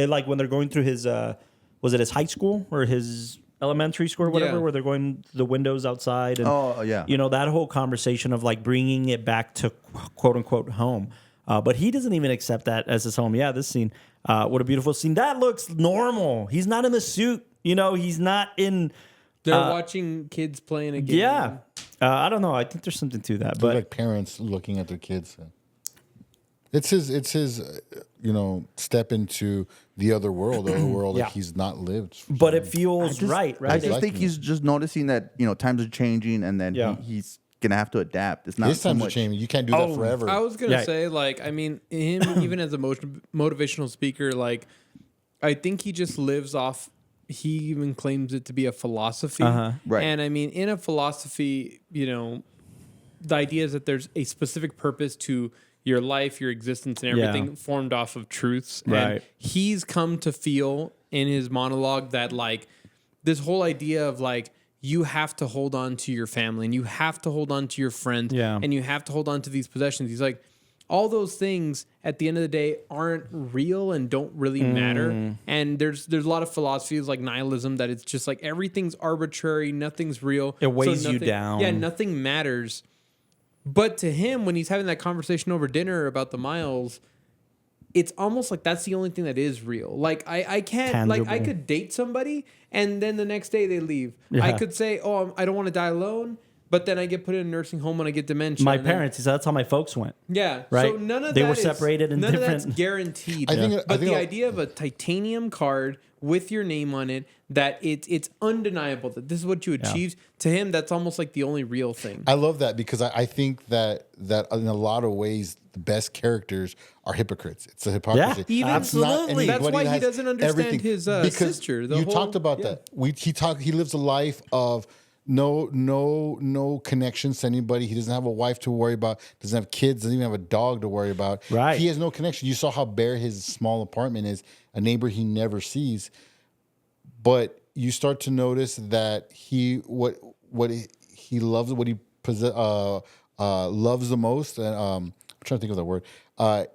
like when they're going through his was it his high school or his elementary school or whatever, Yeah. where they're going to the windows outside and that whole conversation of like bringing it back to quote unquote home. But he doesn't even accept that as his home. Yeah, this scene, what a beautiful scene. That looks normal. He's not in the suit. He's not in. They're watching kids playing a game. Yeah, I don't know. I think there's something to that. They're But like parents looking at their kids. It's his step into the other world, a world that he's not lived. but it feels right. I just like think it. he's just noticing that times are changing, and then he's gonna have to adapt. It's not His so times are much. changing. You can't do that forever. I was gonna Yeah. say, like, I mean, him even as a motivational speaker, like, I think he just lives off. He even claims it to be a philosophy, Right. And I mean, in a philosophy, the idea is that there's a specific purpose to your life, your existence, and everything formed off of truths. Right. And he's come to feel in his monologue that like this whole idea of like you have to hold on to your family and you have to hold on to your friends and you have to hold on to these possessions. He's like, all those things at the end of the day aren't real and don't really matter. And there's a lot of philosophies like nihilism that it's just like everything's arbitrary, nothing's real. It weighs you nothing- down. Yeah, nothing matters. But to him, when he's having that conversation over dinner about the miles, it's almost like that's the only thing that is real. Like I can't like I Tangible. could date somebody and then the next day they leave. I Yeah. could say, oh, I don't want to die alone, but then I get put in a nursing home when I get dementia. my and then- parents, he said that's how my folks went. yeah. Right? So none of They that were is- separated in none of different- that's guaranteed. I think- but I think the I'll- idea of a titanium card with your name on it, that it's undeniable that this is what you achieved. To him, that's almost like the only real thing. I love that because I think that in a lot of ways the best characters are hypocrites. It's a hypocrisy. Yeah, Even- absolutely. That's anybody why that he has doesn't understand everything. his Because sister. The you whole- talked about yeah. that. He lives a life of no connections to anybody. He doesn't have a wife to worry about. Doesn't have kids. Doesn't even have a dog to worry about. Right. He has no connection. You saw how bare his small apartment is. A neighbor he never sees. But you start to notice that he loves, what he loves the most, and I'm trying to think of the word. Are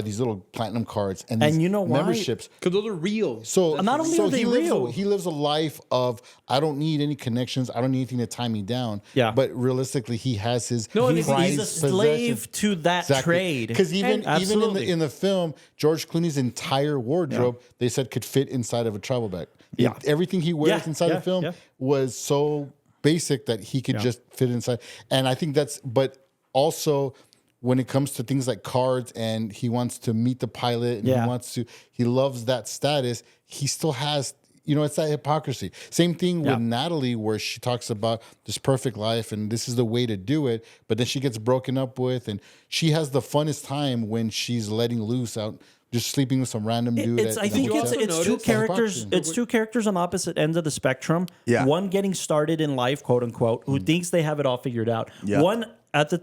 these little platinum cards and these And you know why? memberships? Because those are real. So Not only are they he real- he lives a life of I don't need any connections. I don't need anything to tie me down. Yeah. But realistically, he has his. No, and He's Prized a slave to that trade. Because even Absolutely. in the film, George Clooney's entire wardrobe they said could fit inside of a travel bag. Yeah. Everything he wears Yeah, inside yeah, the film yeah. was so basic that he could just fit inside. And I think but also when it comes to things like cards and he wants to meet the pilot and he loves that status, he still has, it's that hypocrisy. Same thing with Natalie, where she talks about this perfect life and this is the way to do it, but then she gets broken up with and she has the funnest time when she's letting loose out, just sleeping with some random dude. I think hotel. it's two Notice? characters. Hypocrisy. It's two characters on opposite ends of the spectrum. Yeah. One getting started in life, quote unquote, who thinks they have it all figured out. Yeah. One at the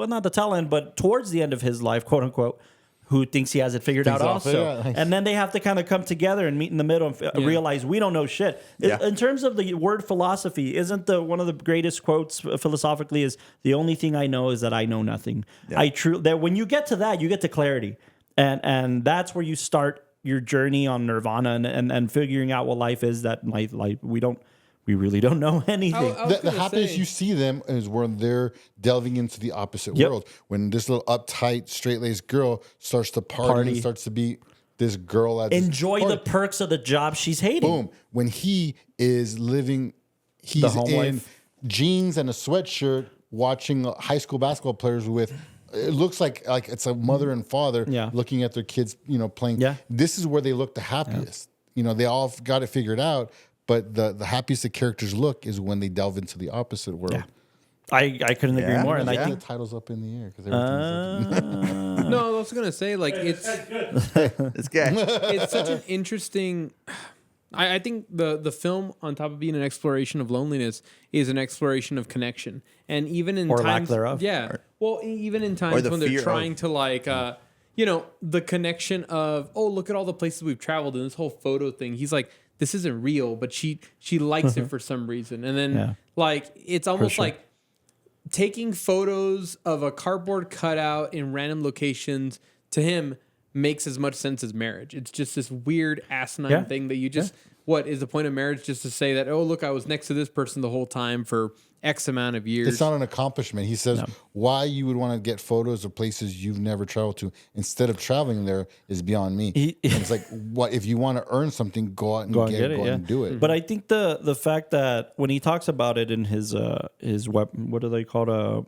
not the tail end, but towards the end of his life, quote unquote, who thinks he has it figured out Thinks also. off, yeah. And then they have to kind of come together and meet in the middle and realize we don't know shit. Yeah. In terms of the word philosophy, isn't one of the greatest quotes philosophically is the only thing I know is that I know nothing. That when you get to that, you get to clarity. And that's where you start your journey on nirvana and figuring out what life is. That life we really don't know anything. I was The gonna happiest say- you see them is when they're delving into the opposite Yep. world. When this little uptight, straight-laced girl starts to party. And starts to be this girl at this Enjoy the party. perks of the job she's hating. Boom. When he is living, he's home in life. jeans and a sweatshirt watching high school basketball players with. It looks like it's a mother and father looking at their kids, playing. Yeah. This is where they look the happiest. They all got it figured out, but the happiest the characters look is when they delve into the opposite world. Yeah. I couldn't agree Yeah, more. And I yeah. think The title's up in the air because everything's No, I was gonna say like it's This guy. it's such an interesting. I think the film, on top of being an exploration of loneliness, is an exploration of connection, and even in Or lack times thereof. yeah, well, even in times the when they're fear of- trying to like, the connection of look at all the places we've traveled and this whole photo thing. He's like, this isn't real, but she likes it for some reason, and then Yeah. like it's almost sure. like taking photos of a cardboard cutout in random locations to him makes as much sense as marriage. It's just this weird asinine thing that you just what is the point of marriage? Just to say that, oh, look, I was next to this person the whole time for X amount of years. It's not an accomplishment. He says why you would want to get photos of places you've never traveled to instead of traveling there is beyond me. And it's like, what if you want to earn something, go out and go out and do it. But I think the fact that when he talks about it in his what do they call it?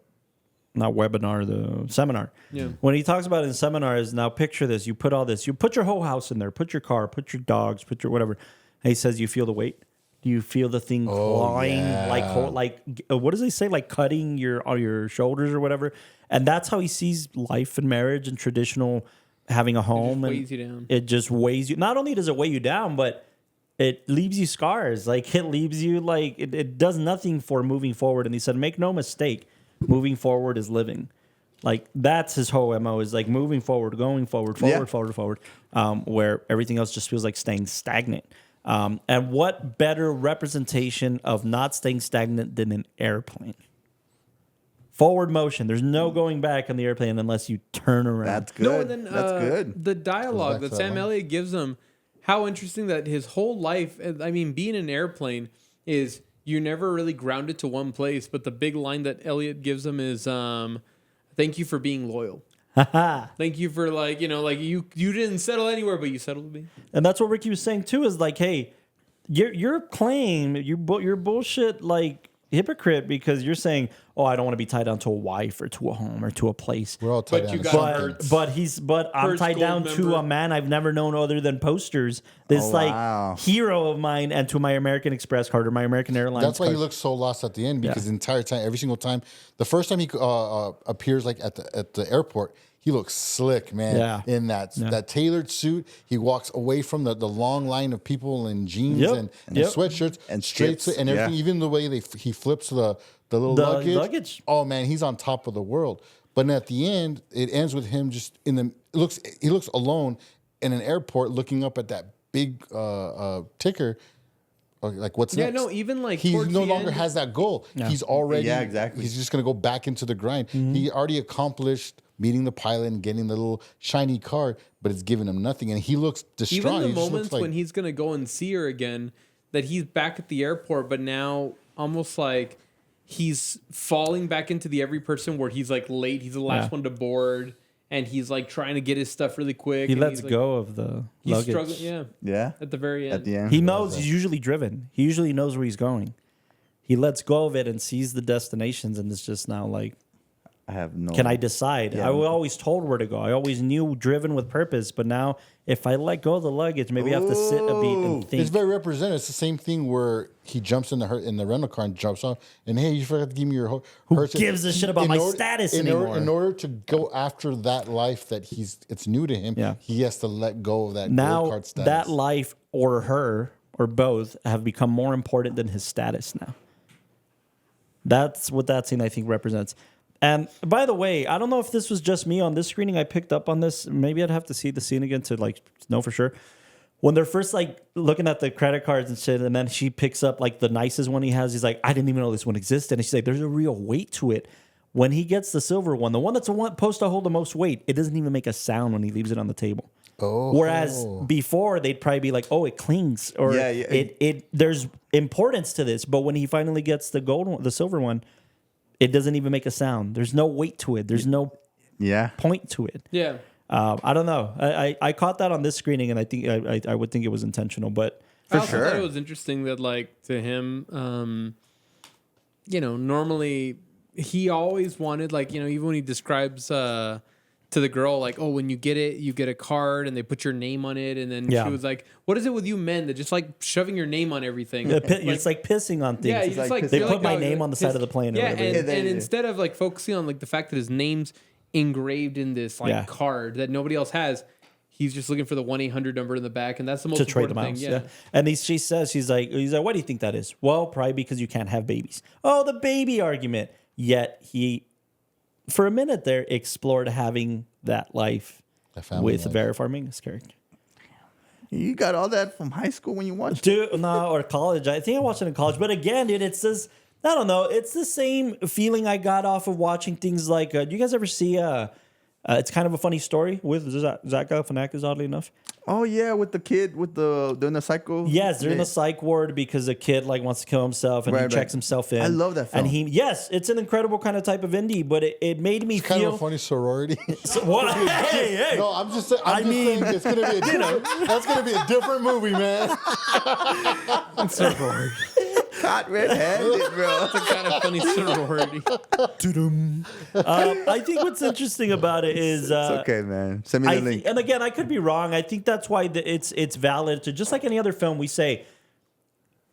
Not webinar, the seminar. Yeah. When he talks about it in seminars, now picture this: you put all this, you put your whole house in there, put your car, put your dogs, put your whatever. And he says, you feel the weight. Do you feel the thing clawing, like what does he say, like cutting your shoulders or whatever? And that's how he sees life and marriage and traditional having a home. It just weighs you down. It just weighs you. Not only does it weigh you down, but it leaves you scars. Like it leaves you like it does nothing for moving forward. And he said, make no mistake, moving forward is living. Like that's his whole MO is like moving forward, going forward, forward, where everything else just feels like staying stagnant. And what better representation of not staying stagnant than an airplane? Forward motion. There's no going back on the airplane unless you turn around. That's good. No, and then, That's good. The dialogue Goes back that to that Sam line. Elliott gives him, how interesting that his whole life, I mean, being in an airplane is you're never really grounded to one place. But the big line that Elliott gives him is, thank you for being loyal. Thank you for you didn't settle anywhere, but you settled with me. And that's what Ricky was saying too. Is like, hey, your claim, you're bullshit, like hypocrite because you're saying, oh, I don't want to be tied down to a wife or to a home or to a place. We're all tied But down you to got something. hurt. I'm Hertz tied Gold down to member. a man I've never known other than posters. This wow. hero of mine, and to my American Express card or my American Airlines. That's why he card. looks so lost at the end because the entire time, every single time, the first time he appears like at the airport, he looks slick, man. Yeah. In that tailored suit, he walks away from the long line of people in jeans and sweatshirts And straight skips, and everything. yeah. Even the way he flips the little The luggage. Oh man, he's on top of the world. But at the end, it ends with him just he looks alone in an airport, looking up at that big ticker. Like what's next? No, even like he towards no the longer end- has that goal. He's already exactly. He's just gonna go back into the grind. He already accomplished meeting the pilot and getting the little shiny card, but it's giving him nothing, and he looks distraught. Even the He just looks moments like, when he's gonna go and see her again, that he's back at the airport, but now almost like he's falling back into the every person where he's like late. He's the last one to board, and he's like trying to get his stuff really quick. He and lets he's, go of the He's luggage. struggling. Yeah. At the very end. At the end. He knows he's usually driven. He usually knows where he's going. He lets go of it and sees the destinations, and it's just now like, I have no. can I decide? Yeah. I was always told where to go. I always knew driven with purpose, but now if I let go of the luggage, maybe I have to sit a beat and think. it's very representative. It's the same thing where he jumps in the rental car and jumps off, and hey, you forgot to give me your Who gives a shit about my status anymore? In order to go after that life that it's new to him, he has to let go of that gold Now card status. that life or her or both have become more important than his status now. That's what that scene I think represents. And by the way, I don't know if this was just me on this screening. I picked up on this. Maybe I'd have to see the scene again to like know for sure. When they're first like looking at the credit cards and shit, and then she picks up like the nicest one he has. He's like, I didn't even know this one existed. And she's like, there's a real weight to it. When he gets the silver one, the one that's supposed to hold the most weight, it doesn't even make a sound when he leaves it on the table. Oh. Whereas before they'd probably be like, oh, it clings, or it there's importance to this. But when he finally gets the gold one, the silver one, it doesn't even make a sound. There's no weight to it. There's no point to it. Yeah. I don't know. I caught that on this screening, and I think I would think it was intentional. But I also thought it was interesting that like to him, normally he always wanted like, even when he describes to the girl, like, oh, when you get it, you get a card and they put your name on it. And then she was like, what is it with you men that just like shoving your name on everything? it's like pissing on things. Yeah, It's just like they feel put like, my oh, name on the side of the plane. Yeah, or whatever. and instead of like focusing on like the fact that his name's engraved in this like card that nobody else has, he's just looking for the 1-800 number in the back, and that's the most to trade them important out. thing. Yeah. And she says, he's like, what do you think that is? Well, probably because you can't have babies. Oh, the baby argument. Yet he, for a minute there, explored having that life with Vera Farmiga's character. You got all that from high school when you watched Dude, no, or college. I think I watched it in college. But again, dude, it's this I don't know. It's the same feeling I got off of watching things like. Do you guys ever see? It's kind of a funny story with Zach Galifianakis, oddly enough. Oh yeah, with the kid with the they're in the psycho. Yes, they're in the psych ward because a kid like wants to kill himself and he checks himself in. I love that film. And it's an incredible kind of type of indie, but it made me It's feel kind of a funny sorority. What? Hey. No, I'm just saying. I'm just saying it's gonna be a different. That's gonna be a different movie, man. Caught red-handed, bro. It's a kind of funny sorority. I think what's interesting about it is It's okay, man. Send me the link. and again, I could be wrong. I think that's why it's valid to just like any other film. We say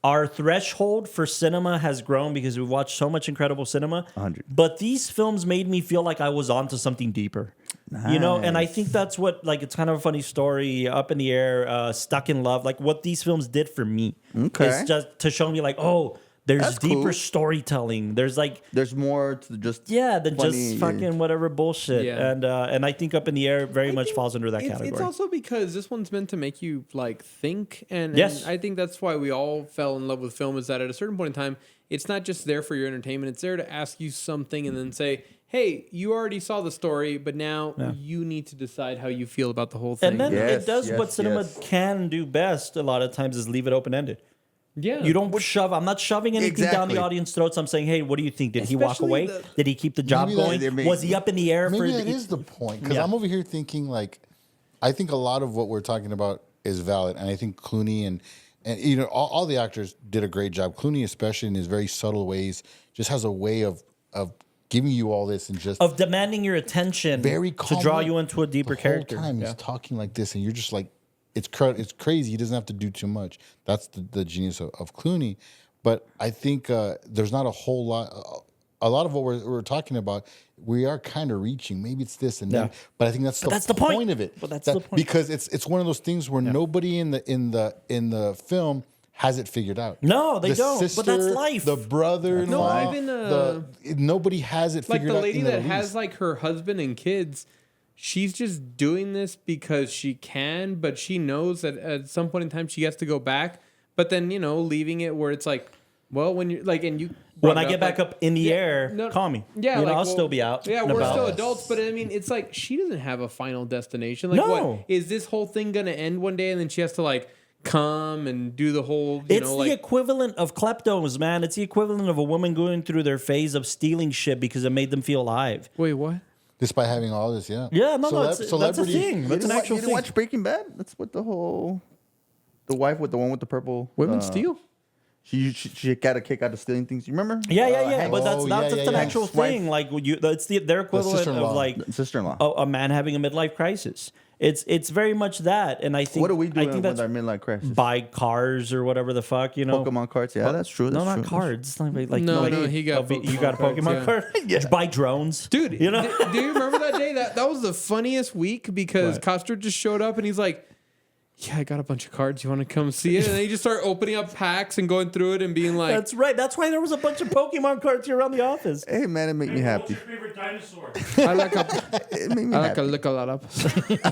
our threshold for cinema has grown because we've watched so much incredible cinema. 100. But these films made me feel like I was onto something deeper. You know, and I think that's what like it's kind of a funny story, Up in the Air, Stuck in Love, like what these films did for me. Okay. It's just to show me like, oh, there's That's deeper cool. storytelling. There's like There's more to just than funny- just fucking whatever bullshit. Yeah. And I think Up in the Air very much falls under that category. It's also because this one's meant to make you like think, and Yes. I think that's why we all fell in love with film. Is that at a certain point in time, it's not just there for your entertainment; it's there to ask you something, and then say, "Hey, you already saw the story, but now you need to decide how you feel about the whole thing." And then Yes, it does yes, what cinema yes. can do best a lot of times is leave it open ended. yeah, You don't shove. I'm not shoving anything down Exactly. the audience throats. I'm saying, hey, what do you think? Did he walk Especially away? the- Did he keep the job Maybe going? that- Was he up in the air for Maybe that is the point because Yeah. I'm over here thinking like, I think a lot of what we're talking about is valid, and I think Clooney and you know all the actors did a great job. Clooney, especially in his very subtle ways, just has a way of giving you all this and just of demanding your attention very to draw calm. you into a deeper the character? Whole time Yeah. he's talking like this, and you're just like, it's crazy. He doesn't have to do too much. That's the genius of Clooney. But I think there's not a whole lot. A lot of what we're talking about, we are kind of reaching. Maybe it's this and that, but I think that's the point of it. But that's the point. Because it's one of those things where nobody in the film has it figured out. No, they The don't. But that's life. The brother-in-law. No, even, nobody has it like figured the out. lady in the that has least. like her husband and kids. She's just doing this because she can, but she knows that at some point in time she has to go back. But then leaving it where it's like, well, when you're like, and you When brought I it get up, back like, up in the air, call me. Yeah, You know, like, I'll well, still be out. Yeah, and we're about. still adults, but I mean, it's like she doesn't have a final destination. Like, No. what is this whole thing gonna end one day, and then she has to like come and do the whole, It's the like equivalent of kleptos, man. It's the equivalent of a woman going through their phase of stealing shit because it made them feel alive. wait, what? Despite having all this, yeah. Yeah, no, that's a celebrity- thing. That's an actual you didn't thing. watch Breaking Bad? That's what the wife with the one with the purple. Women steal? She got a kick out of stealing things. You remember? Yeah. Hank- But that's Oh, that's yeah, an yeah. actual Hank's wife. thing. Like it's their equivalent of sister-in-law. like sister-in-law. a man having a midlife crisis. It's very much that, and I think What are we I doing think with that's our midlife crisis? buy cars or whatever the fuck, you know. Pokemon cards. Yeah, that's true. No, That's not true. cards. It's not like No, like, he got you got a Pokemon Pokemon cards, card. Yeah. Buy drones, Dude, You know. do you remember that day? That was the funniest week because What? Costner just showed up and he's like, "Yeah, I got a bunch of cards. You want to come see it?" And then he just started opening up packs and going through it and being like, That's right. That's why there was a bunch of Pokemon cards here around the office. Hey man, it made me happy. What's your favorite dinosaur? "I like a, It made me I like a happy. lick a lot up."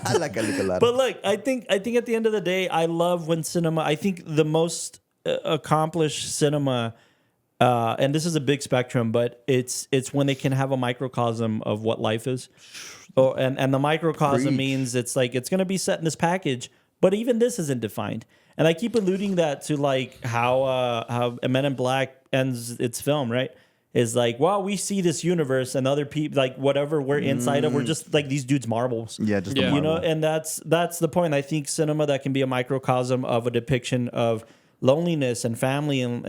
I like a lot. But look, I think at the end of the day, I love when cinema. I think the most accomplished cinema, and this is a big spectrum, but it's when they can have a microcosm of what life is. Oh, and the microcosm Preach. means it's like it's going to be set in this package, but even this isn't defined. And I keep alluding that to like how Men in Black ends its film, right? Is like, well, we see this universe and other people, like whatever we're inside of, we're just like these dudes' marbles. yeah, just Yeah. a You know, marvel. and that's the point. I think cinema that can be a microcosm of a depiction of loneliness and family and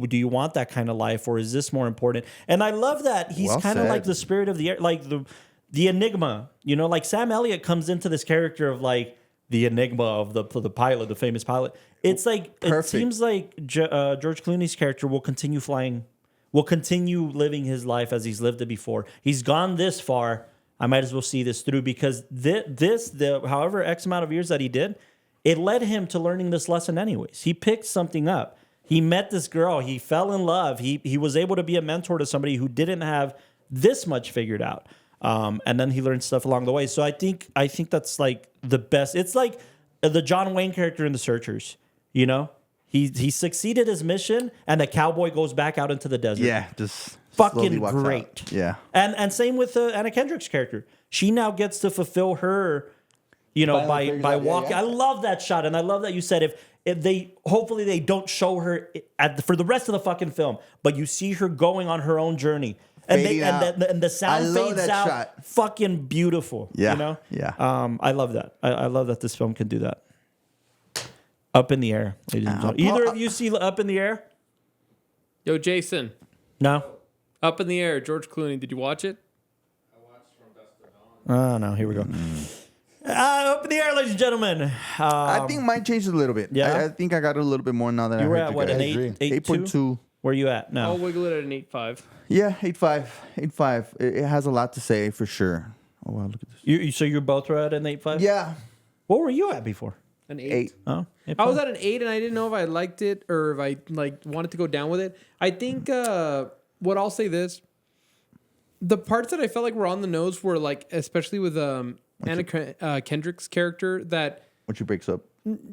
do you want that kind of life or is this more important? And I love that he's Well kind of said. like the spirit of the air, like the enigma. You know, like Sam Elliott comes into this character of like the enigma of the pilot, the famous pilot. It's like Perfect. it seems like George Clooney's character will continue flying, will continue living his life as he's lived it before. He's gone this far. I might as well see this through because the however X amount of years that he did, it led him to learning this lesson anyways. He picked something up. He met this girl. He fell in love. He was able to be a mentor to somebody who didn't have this much figured out. And then he learned stuff along the way. So I think that's like the best. It's like the John Wayne character in The Searchers. You know, he succeeded his mission, and the cowboy goes back out into the desert. Yeah, just slowly Fucking walks great. out. Yeah. And same with Anna Kendrick's character. She now gets to fulfill her, Finally figures by out, yeah, walking. yeah. I love that shot, and I love that you said if they hopefully they don't show her for the rest of the fucking film, but you see her going on her own journey, and Fading out. the sound I love fades that out. shot. Fucking beautiful. Yeah, yeah. I love that. I love that this film can do that. Up in the air, ladies and gentlemen. Either of you see Up in the Air? Yo, Jason, No. Up in the Air, George Clooney. Did you watch it? Oh no. Here we go. Up in the air, ladies and gentlemen. I think mine changed a little bit. Yeah? I think I got a little bit more now that I You were heard at you what, guys. an I agree. 8.2? Where are you at now? I'll wiggle it at an 8.5. Yeah, 8.5. 8.5. It has a lot to say for sure. Oh wow, look at this. So you both were at an 8.5? Yeah, What were you at before? An 8. 8. Oh, I was at an 8 and I didn't know if I liked it or if I wanted to go down with it. I think what I'll say this, the parts that I felt like were on the nose were like, especially with Anna Kendrick's character, that when she breaks up.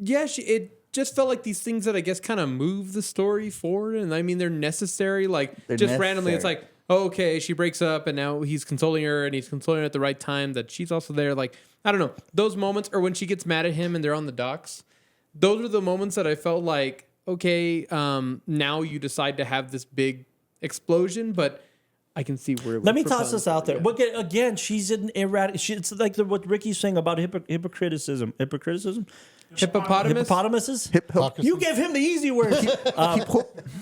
yeah, it just felt like these things that I guess kind of move the story forward, and I mean they're necessary. Like They're just randomly, it's necessary. like, oh, okay, she breaks up, and now he's consoling her, and he's consoling her at the right time. That she's also there. Like I don't know, those moments, or when she gets mad at him and they're on the docks. Those are the moments that I felt like, okay, now you decide to have this big explosion, but I can see where. Let me toss this out there. But again, she's an erratic. It's like what Ricky's saying about hypocriticism. Hippopotamuses. You gave him the easy word.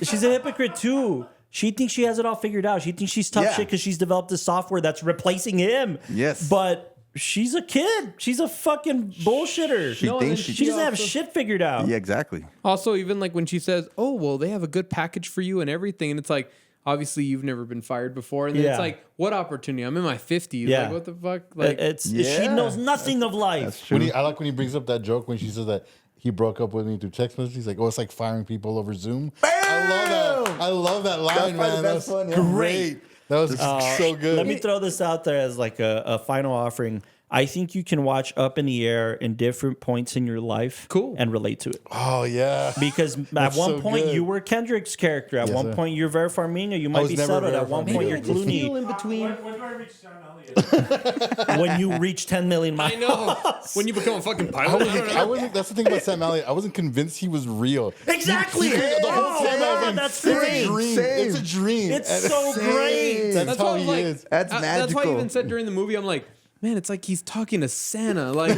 She's a hypocrite too. She thinks she has it all figured out. She thinks she's tough Yeah. shit because she's developed this software that's replacing him. Yes. But she's a kid. She's a fucking bullshitter. She No, and thinks then She doesn't have also- shit figured out. Yeah, exactly. Also, even like when she says, "Oh, well, they have a good package for you and everything," and it's like, obviously, you've never been fired before, and then Yeah. it's like, what opportunity? I'm in my 50s. Yeah. Like, what the fuck? Like, She Yeah. knows nothing of life. I like when he brings up that joke when she says that he broke up with me through text messages. He's like, "Oh, it's like firing people over Zoom." I love that line, probably man. the That's best one, yeah. great. That was so good. Let me throw this out there as like a final offering. I think you can watch Up in the Air in different points in your life, Cool. and relate to it. Oh yeah, Because at That's one so point good. you were Kendrick's character. At Yes, one sir. point you're Vera Farmiga. You might was be never settled. Vera At one Farmiga. point you're I just feel Clooney. in between. When do I reach Sam Elliott? When you reach 10 million miles. I know. When you become a fucking pilot, I don't know. I wasn't. That's the thing about Sam Elliott. I wasn't convinced he was real. Exactly. The whole time I was like, That's it's great. a dream. Same. It's a dream. It's And- so great. That's why how I was he like, is. That's That's why I magical. even said during the movie, I'm like, man, it's like he's talking to Santa. Like,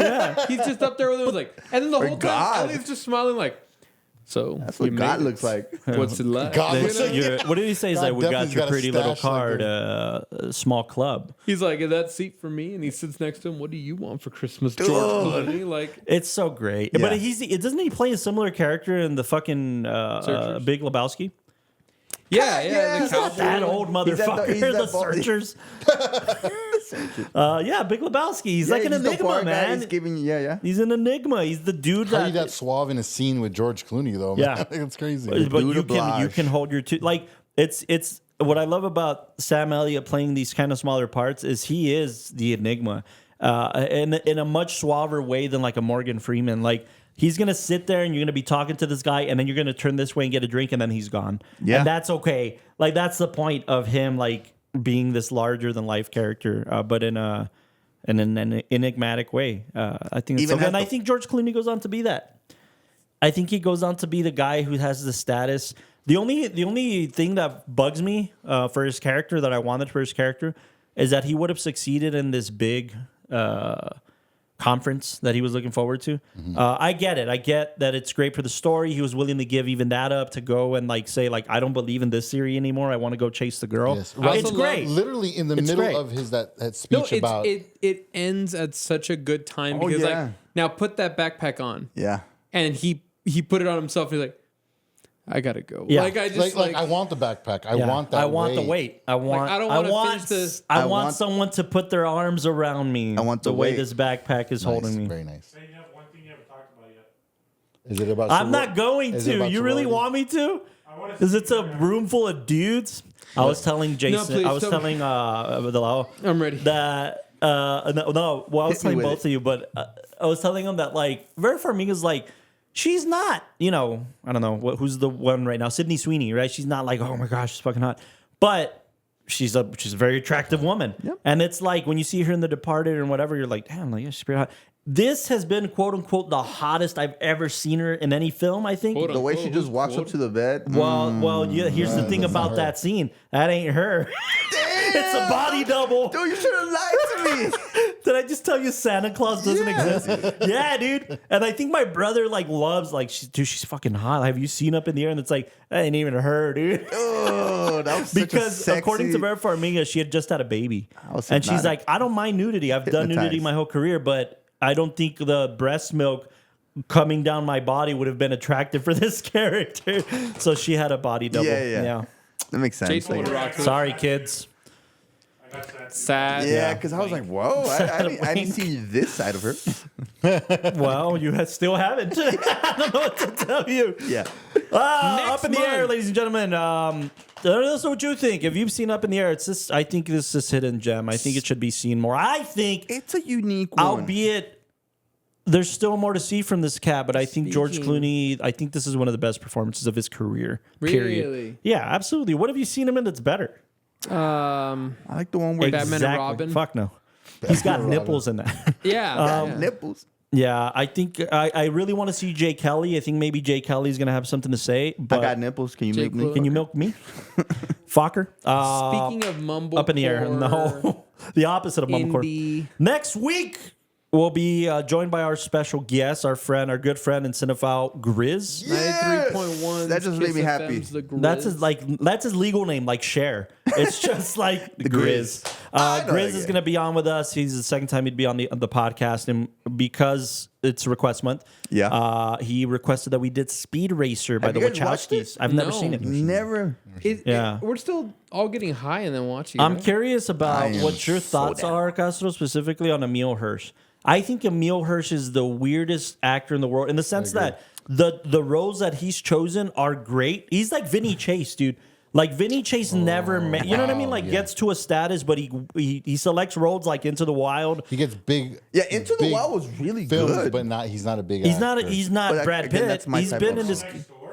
he's just up there with him, like, and then the Or whole time, God. Elliott's just smiling, like, so That's what you God made it. looks like. What's it like? God You looks know? like- What did he say? He's God like, we got definitely's your got a pretty little stash like card, a small club. He's like, is that seat for me? And he sits next to him. What do you want for Christmas, George Clooney? Like, It's so great. Yeah. But doesn't he play a similar character in the fucking Searchers? Big Lebowski? yeah, Yeah, the he's cowboy. That old He's at the- motherfucker, he's the at ball- Searchers. Yeah, Big Lebowski. He's like an he's the enigma, bar guy. man. He's giving you, yeah. He's an enigma. He's the dude How are you that. that suave in a scene with George Clooney though? Yeah. Man? It's crazy. But Dude you of can Blanche. hold your two. Like it's what I love about Sam Elliott playing these kind of smaller parts is he is the enigma, in a much suaver way than like a Morgan Freeman. Like he's gonna sit there and you're gonna be talking to this guy, and then you're gonna turn this way and get a drink, and then he's gone. Yeah. And that's okay. Like that's the point of him, like being this larger than life character, but in an enigmatic way. I think it's Even so good. has And I the- think George Clooney goes on to be that. I think he goes on to be the guy who has the status. The only thing that bugs me for his character that I wanted for his character is that he would have succeeded in this big conference that he was looking forward to. I get it. I get that it's great for the story. He was willing to give even that up to go and like say like I don't believe in this theory anymore. I want to go chase the girl. Yes. I It's also great. Literally in the It's middle great. of his that No, speech about it ends at such a good time Oh, because yeah. like now put that backpack on, Yeah. and he put it on himself. He's like, I gotta go. Yeah. Like I just like I want the backpack. I Yeah. want that. I want the weight. I want. I don't I wanna want. finish this. I I want want- someone to put their arms around me. I want the the way weight. this backpack is holding me. Very nice. Say you have one thing you haven't talked about yet. Is it about? I'm not going is it to. about You really sorority? want me to? I want to Because it's a room full of dudes. I was telling Jason. please I was don't. telling I'm ready. that no. Well, I was Hit me telling with both it. of you, but I was telling him that like Vera Farmiga's like she's not, I don't know who's the one right now, Sydney Sweeney, right? She's not like, oh my gosh, she's fucking hot, but she's a very attractive woman. Yep. And it's like when you see her in The Departed or whatever, you're like, damn, like, yeah, she's pretty hot. This has been, quote unquote, the hottest I've ever seen her in any film, I think. The way she just walks up to the bed. Well, yeah, here's the thing about that scene. That ain't her. It's a body double. Dude, you should have lied to me. Did I just tell you Santa Claus doesn't exist? Yeah, dude. And I think my brother loves she's fucking hot. Have you seen Up in the Air? And it's like, that ain't even her, dude. Oh, that was such Because a sexy... according to Vera Farmiga, she had just had a baby, was and she's hypnotic. like, I don't mind nudity. I've done nudity Hypnotized. my whole career, but I don't think the breast milk coming down my body would have been attractive for this character. So she had a body double. Yeah. That makes sense. Jason Like, would rock it. Sorry, kids. I got that. Sad. yeah, because I was like, whoa, I didn't see this side of her. Well, you still haven't. I don't know what to tell you. Yeah. Up in the air, ladies and gentlemen. Let us know what you think. If you've seen Up in the Air, I think this is hidden gem. I think it should be seen more. I think, It's a unique one. albeit there's still more to see from this cat, but I think George Speaking- Clooney, I think this is one of the best performances of his career. Period. Really? Yeah, absolutely. What have you seen him in that's better? I like the one where Batman and Robin? Fuck no. He's got nipples in that. Yeah. nipples. Yeah, I think I really want to see Jay Kelly. I think maybe Jay Kelly's going to have something to say. But I got nipples. Can you Jake make me? Clooney. can you milk me? Fokker? Speaking of mumblecore, Up in the air. No. The opposite of mumblecore. indie. Next week, we'll be joined by our special guest, our good friend and cinephile, Grizz. Yes! 93.1. That just made me happy. That's his legal name, like Cher. It's just like the Grizz. I know Grizz that is guy. going to be on with us. He's the second time he'd be on the podcast, and because it's request month, he requested that we did Speed Racer by Have the you guys watched Wachowskis. it? I've never No. seen it. Never. Yeah. We're still all getting high and then watching. I'm right? curious I about am what your so thoughts down. are, Castro, specifically on Emil Hirsch. I think Emil Hirsch is the weirdest actor in the world in the sense that the roles that he's chosen are great. He's like Vinny Chase, dude. Like Vinny Chase never, you know what I mean? Like gets to a status, but he selects roles like Into the Wild. He gets big. Yeah, Into the big Wild was really films, good. but he's not a big. He's actor. not But Brad again, Pitt. that's my He's type been of- in this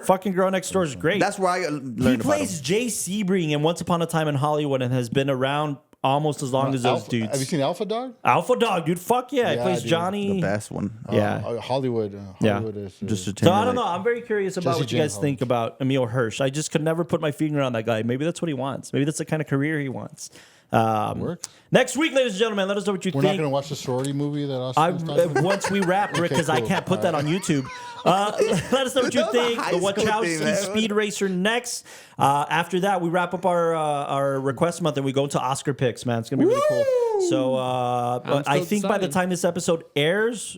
fucking Girl Next Door is great. That's where I He learned about plays him. Jay Sebring in Once Upon a Time in Hollywood and has been around almost as long as those Alpha, dudes. Have you seen Alpha Dog? Alpha Dog, dude. Fuck yeah. He Yeah, plays dude. Johnny. The best one. Yeah. Hollywood. Yeah. Hollywood is Just a So I don't know. I'm very curious about Jesse what you guys James think about Emil Hirsch. I just could never put my finger on that guy. Maybe that's what he wants. Maybe that's the kind of career he wants. Works. Next week, ladies and gentlemen, let us know what you We're not think. going to watch the sorority movie that Austin I, was talking about? once we wrap, Rick, because I cool. can't put that on YouTube. Let us know what you That was a think. high The school thing, Wachowski man. Speed Racer next. After that, we wrap up our request month and we go into Oscar picks, man. It's going to be really cool. So I think by the excited. time this episode airs,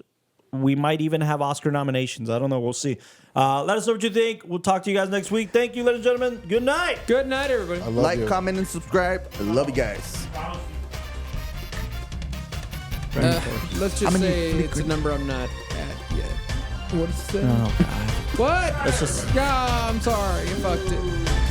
we might even have Oscar nominations. I don't know. We'll see. Let us know what you think. We'll talk to you guys next week. Thank you, ladies and gentlemen. Good night. Good night, everybody. I love Like, you. comment, and subscribe. I love you guys. Let's just say it's a number I'm not at yet. What's that? Oh, God. What? Let's just. Yeah, I'm sorry. You fucked it.